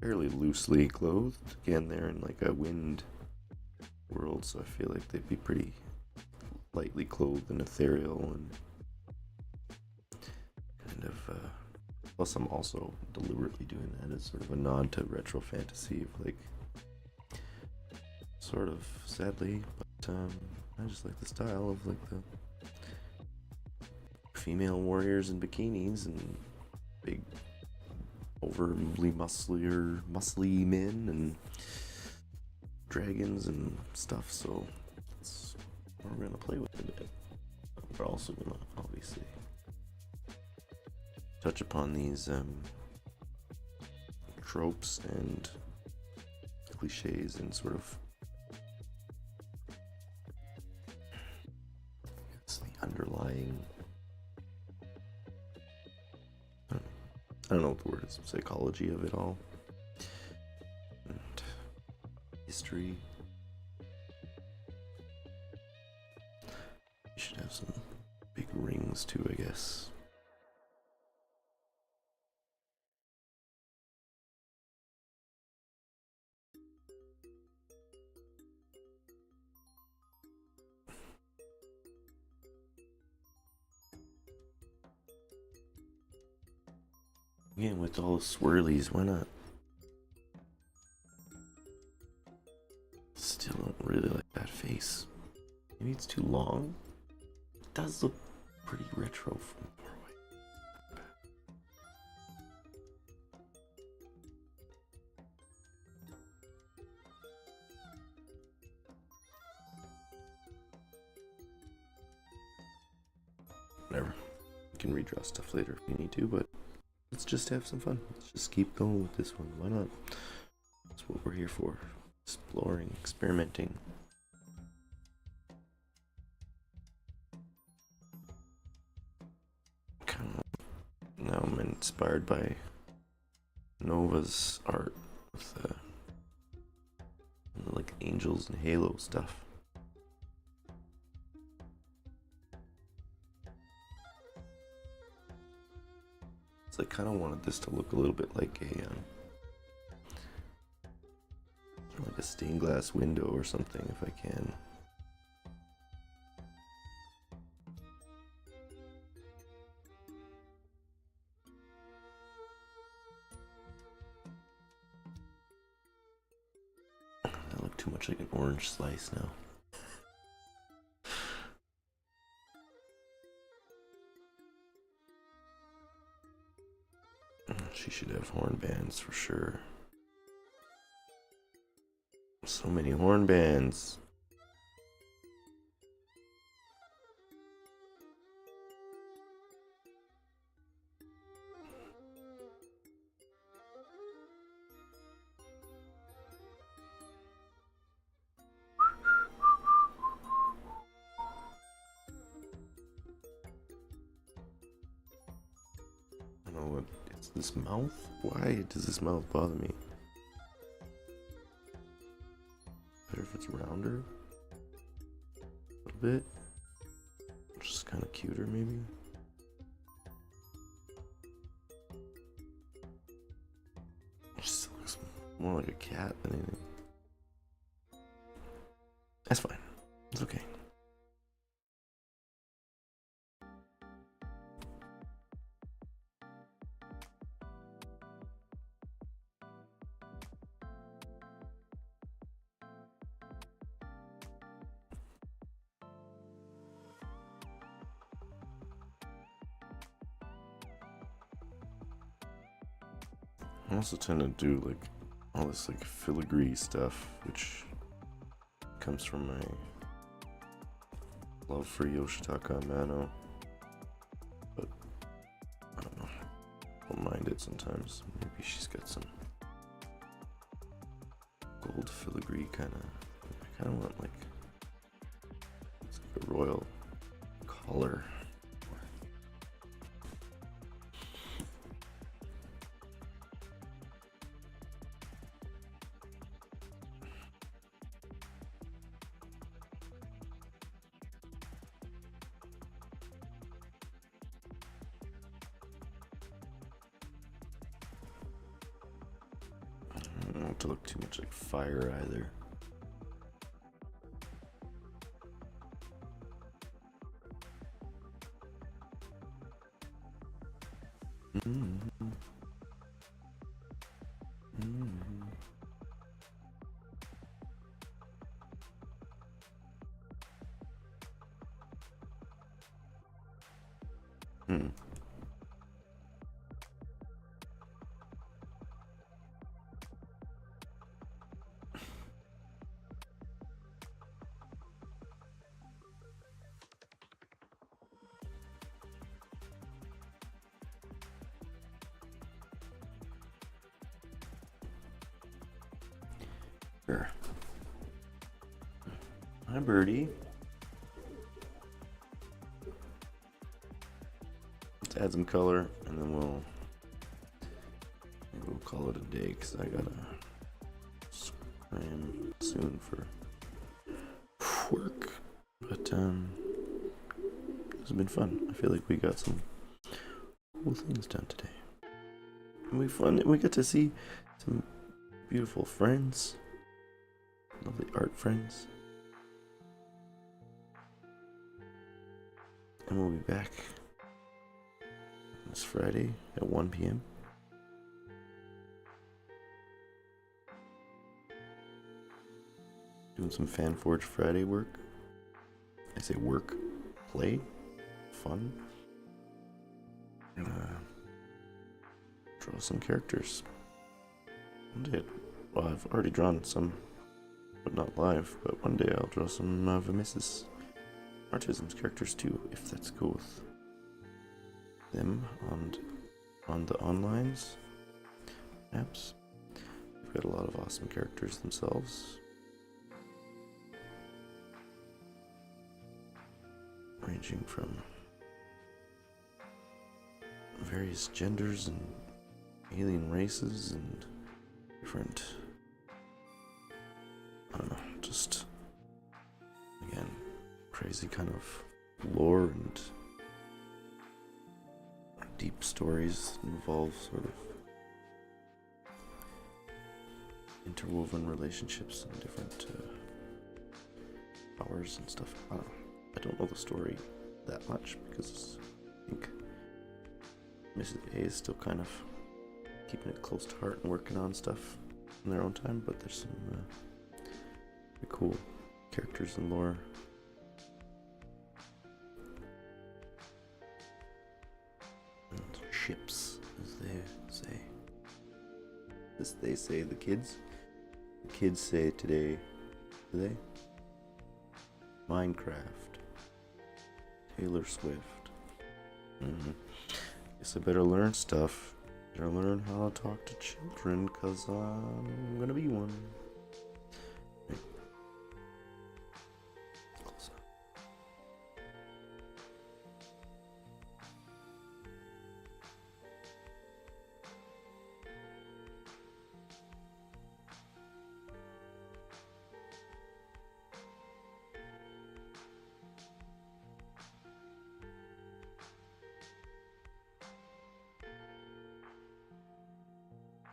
fairly loosely clothed. Again, they're in like a wind world, so I feel like they'd be pretty lightly clothed and ethereal and kind of plus I'm also deliberately doing that as sort of a nod to retro fantasy of like sort of sadly, but I just like the style of like the female warriors in bikinis and big overly muscly men and dragons and stuff, so that's what we're gonna play with a bit. We're also gonna obviously touch upon these tropes and cliches and sort of the underlying, I don't know what the word is, psychology of it all, and history. You should have some big rings too, I guess. Again, with all the swirlies, why not? Still don't really like that face. Maybe it's too long. It does look pretty retro from far away. Whatever. You can redraw stuff later if you need to, but let's just have some fun. Let's just keep going with this one. Why not? That's what we're here for. Exploring, experimenting. Kind of now I'm inspired by Nova's art with like angels and halo stuff. So I kind of wanted this to look a little bit like a stained glass window or something, if I can. That look too much like an orange slice now. She should have horn bands for sure. So many horn bands. I don't know what it's this mouth? Why does this mouth bother me? Better if it's rounder. A little bit. Just kind of cuter, maybe. Just looks more like a cat than anything. That's fine. It's okay. I also tend to do like all this like filigree stuff, which comes from my love for Yoshitaka Amano, but I don't know. I don't mind it sometimes. Maybe she's got some gold filigree kind of. I kind of want like it's like a royal collar. I don't want to look too much like fire either. Sure. Hi, Birdie. Let's add some color, and then we'll call it a day, because I gotta scram soon for work. But it's been fun. I feel like we got some cool things done today. And we got to see some beautiful friends. Lovely art friends. And we'll be back this Friday at 1 p.m. Doing some FanForge Friday work. I say work, play, fun. Gonna draw some characters. Well, I've already drawn some, but not live, but one day I'll draw some Vimesis Artism's characters too, if that's cool with them on the onlines apps. We've got a lot of awesome characters themselves, ranging from various genders and alien races and different, I don't know, just, again, crazy kind of lore and deep stories involve sort of interwoven relationships and different powers and stuff. I don't know the story that much because I think Mrs. A is still kind of keeping it close to heart and working on stuff in their own time, but there's some pretty cool characters and lore. And ships, as they say. As they say, the kids. The kids say today, do they? Minecraft. Taylor Swift. Guess I better learn stuff. Better learn how to talk to children, cause I'm gonna be one. Right. Close enough.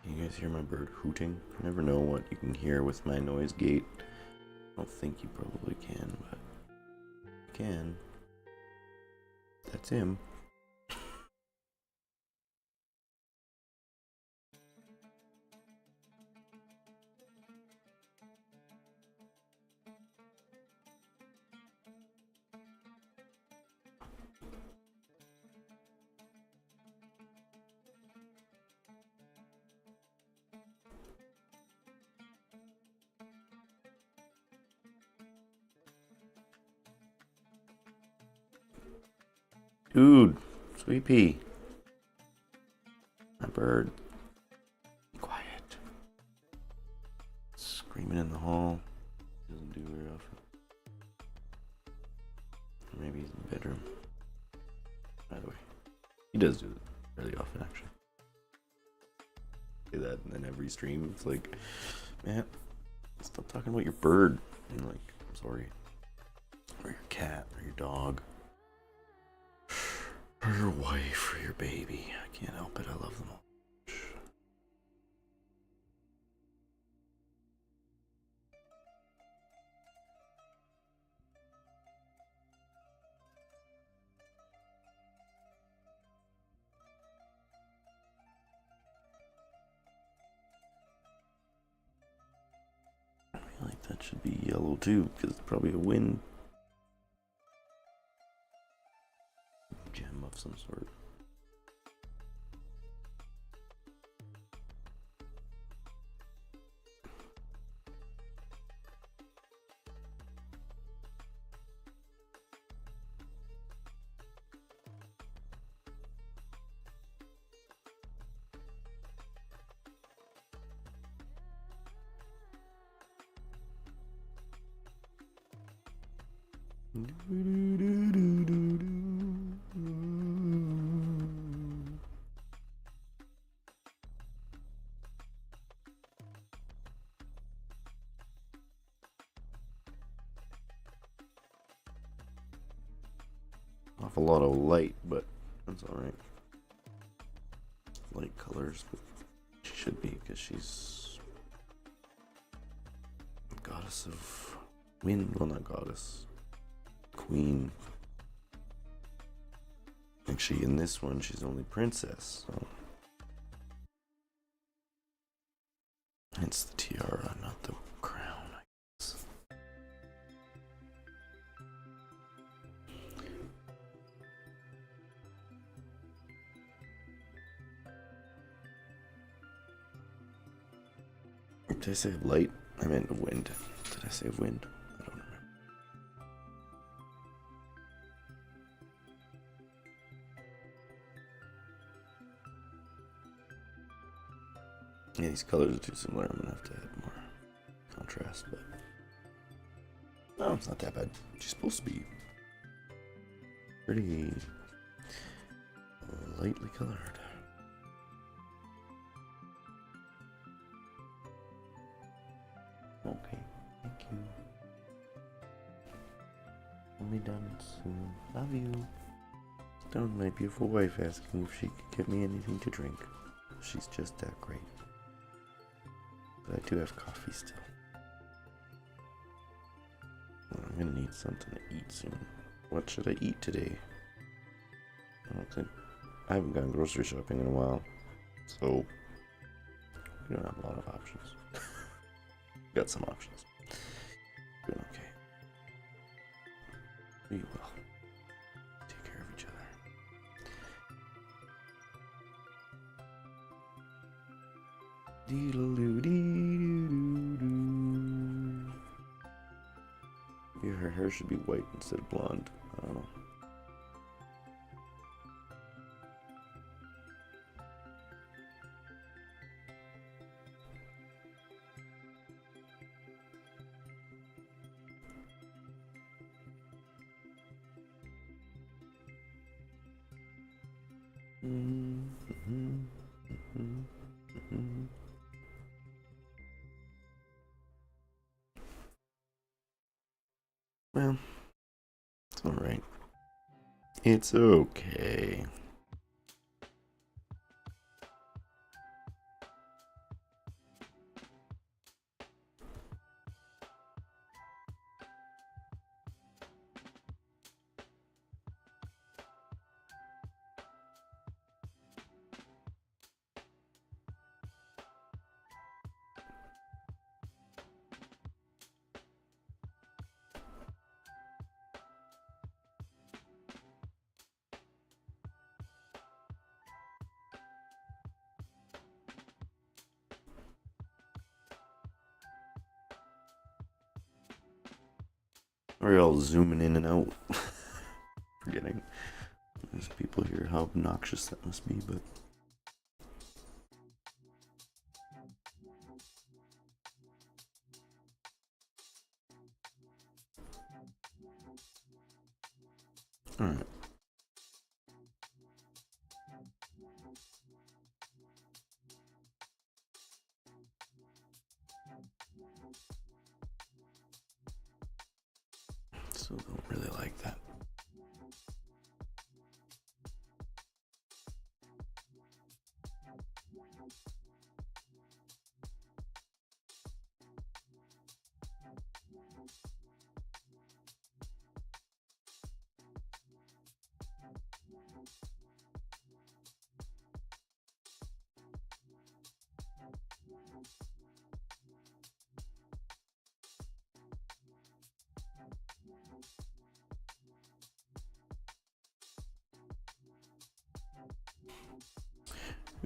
You guys hear my bird hooting? I never know what you can hear with my noise gate. I don't think you probably can, but you can. That's him. Dude, Sweet Pea. My bird. Be quiet. Screaming in the hall. Doesn't do very often. Or maybe he's in the bedroom. Either way. He does do it fairly often, actually. Say that, and then every stream, it's like, man, stop talking about your bird. And like, I'm sorry. Or your cat, or your dog. Or your wife, or your baby. I can't help it, I love them all. I feel like that should be yellow too, because it's probably a wind gem of some sort. Off a lot of light, but that's alright. Light colors, but she should be, because she's a goddess of wind. Well, not goddess, queen. Actually, in this one, she's only princess, so hence the tiara, not the crown, I guess. Did I say light? I meant wind. Did I say wind? I don't remember. Yeah, these colors are too similar. I'm gonna have to add more contrast, but no, it's not that bad. She's supposed to be pretty lightly colored. Okay, thank you. We'll be done soon. Love you. Don't my beautiful wife asking if she could give me anything to drink. She's just that great. But I do have coffee still. Well, I'm gonna need something to eat soon. What should I eat today? I haven't gone grocery shopping in a while, so we don't have a lot of options. Got some options. Doing okay. We will take care of each other. Yeah, her hair should be white instead of blonde. I don't know. Well, it's alright. It's okay. Are you all zooming in and out? forgetting. There's people here, how obnoxious that must be, but... Alright. Still don't really like that.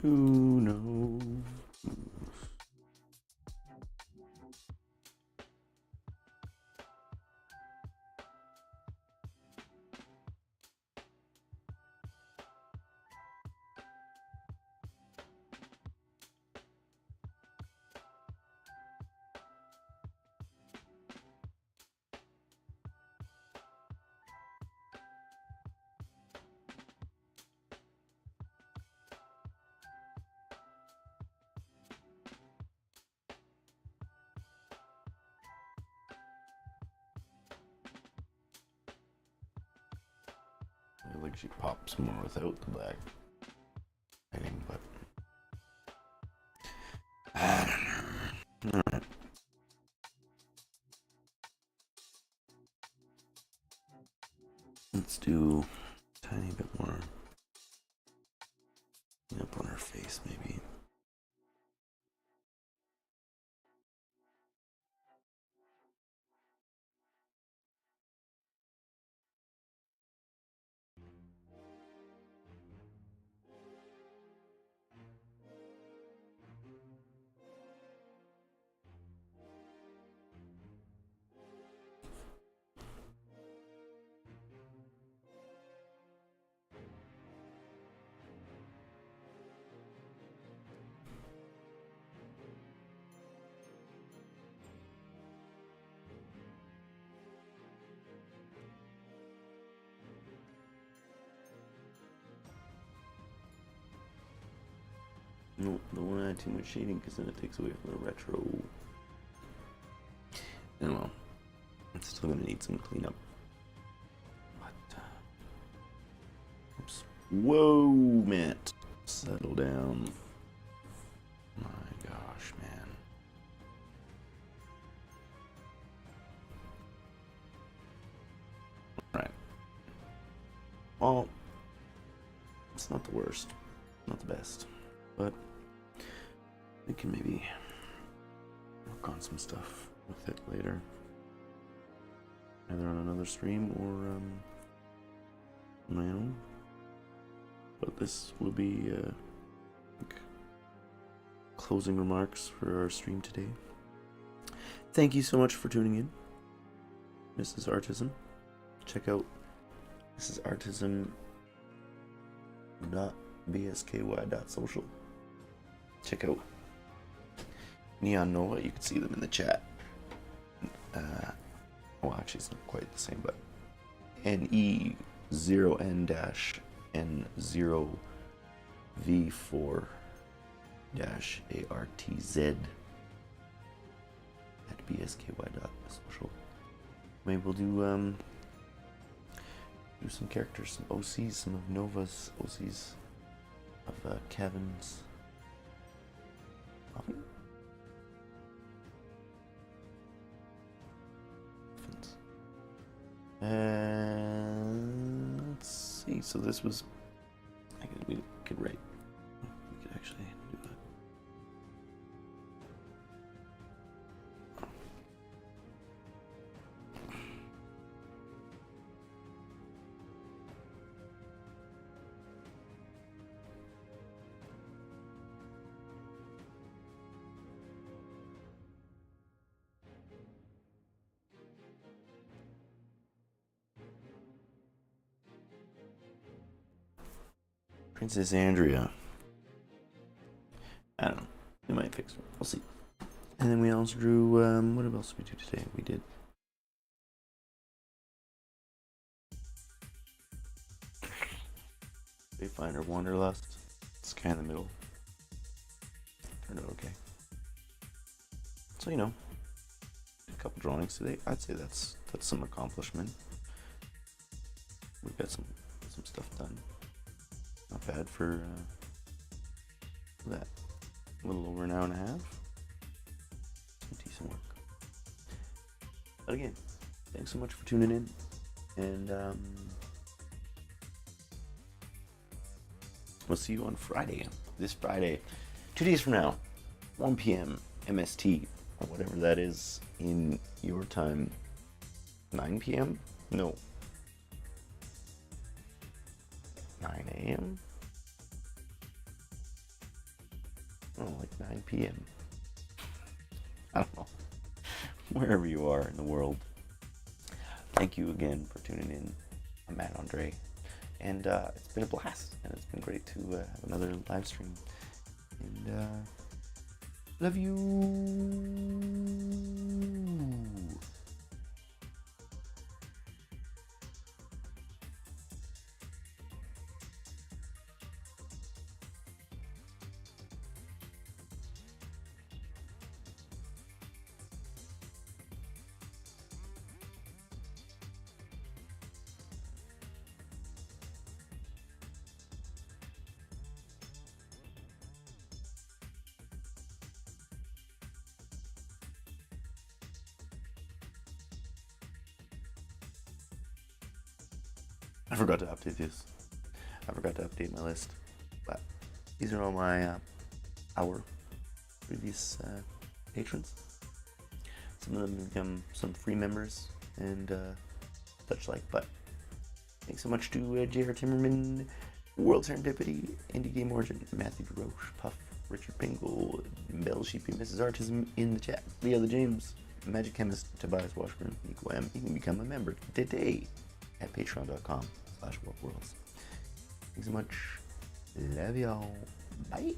Who knows? I feel like she pops more without the black lighting, but I don't know. Alright. Let's do a tiny bit more up on her face, maybe. No, don't want to add too much shading because then it takes away from the retro. And well, it's still going to need some cleanup. But, oops. Whoa, Matt. Settle down. My gosh, man. Alright. Well, it's not the worst. Not the best. But we can maybe work on some stuff with it later, either on another stream or my own. But this will be closing remarks for our stream today. Thank you so much for tuning in, Mrs. Artisan. Check out mrsartisan.bsky.social. Check out Neon Nova, you can see them in the chat. Well, actually, it's not quite the same, but NE0N-N0V4-ARTZ at bsky.social. Maybe we'll do some characters, some OCs, some of Nova's OCs, of Kevin's. Let's see. So this was. We could write. We could actually do that. Princess Andrea. I don't know. They might fix her. We'll see. And then we also drew, what else did we do today? We did Wayfinder Wanderlust. It's kind of in the middle. Turned out okay. So, you know, a couple drawings today. I'd say that's some accomplishment. We've got some stuff done. Not bad for that. A little over an hour and a half. Some decent work. But again, thanks so much for tuning in. And we'll see you on Friday. This Friday. 2 days from now. 1 p.m. MST. Or whatever that is in your time. 9 p.m.? No. 9 a.m.? Oh, like 9 p.m. I don't know. Wherever you are in the world. Thank you again for tuning in. I'm Matt Andre. And it's been a blast. And it's been great to have another live stream. And love you. I forgot to update this. I forgot to update my list. But these are all my our previous patrons. Some of them become some free members and such like. But thanks so much to J.R. Timmerman, World Serendipity, Indie Game Origin, Matthew DeRoche, Puff, Richard Pingle, Bell Sheepy, Mrs. Artism in the chat, Leo the James, Magic Chemist, Tobias Washburn, Nico M. You can become a member today at patreon.com/warpworlds. Thanks so much. Love y'all. Bye.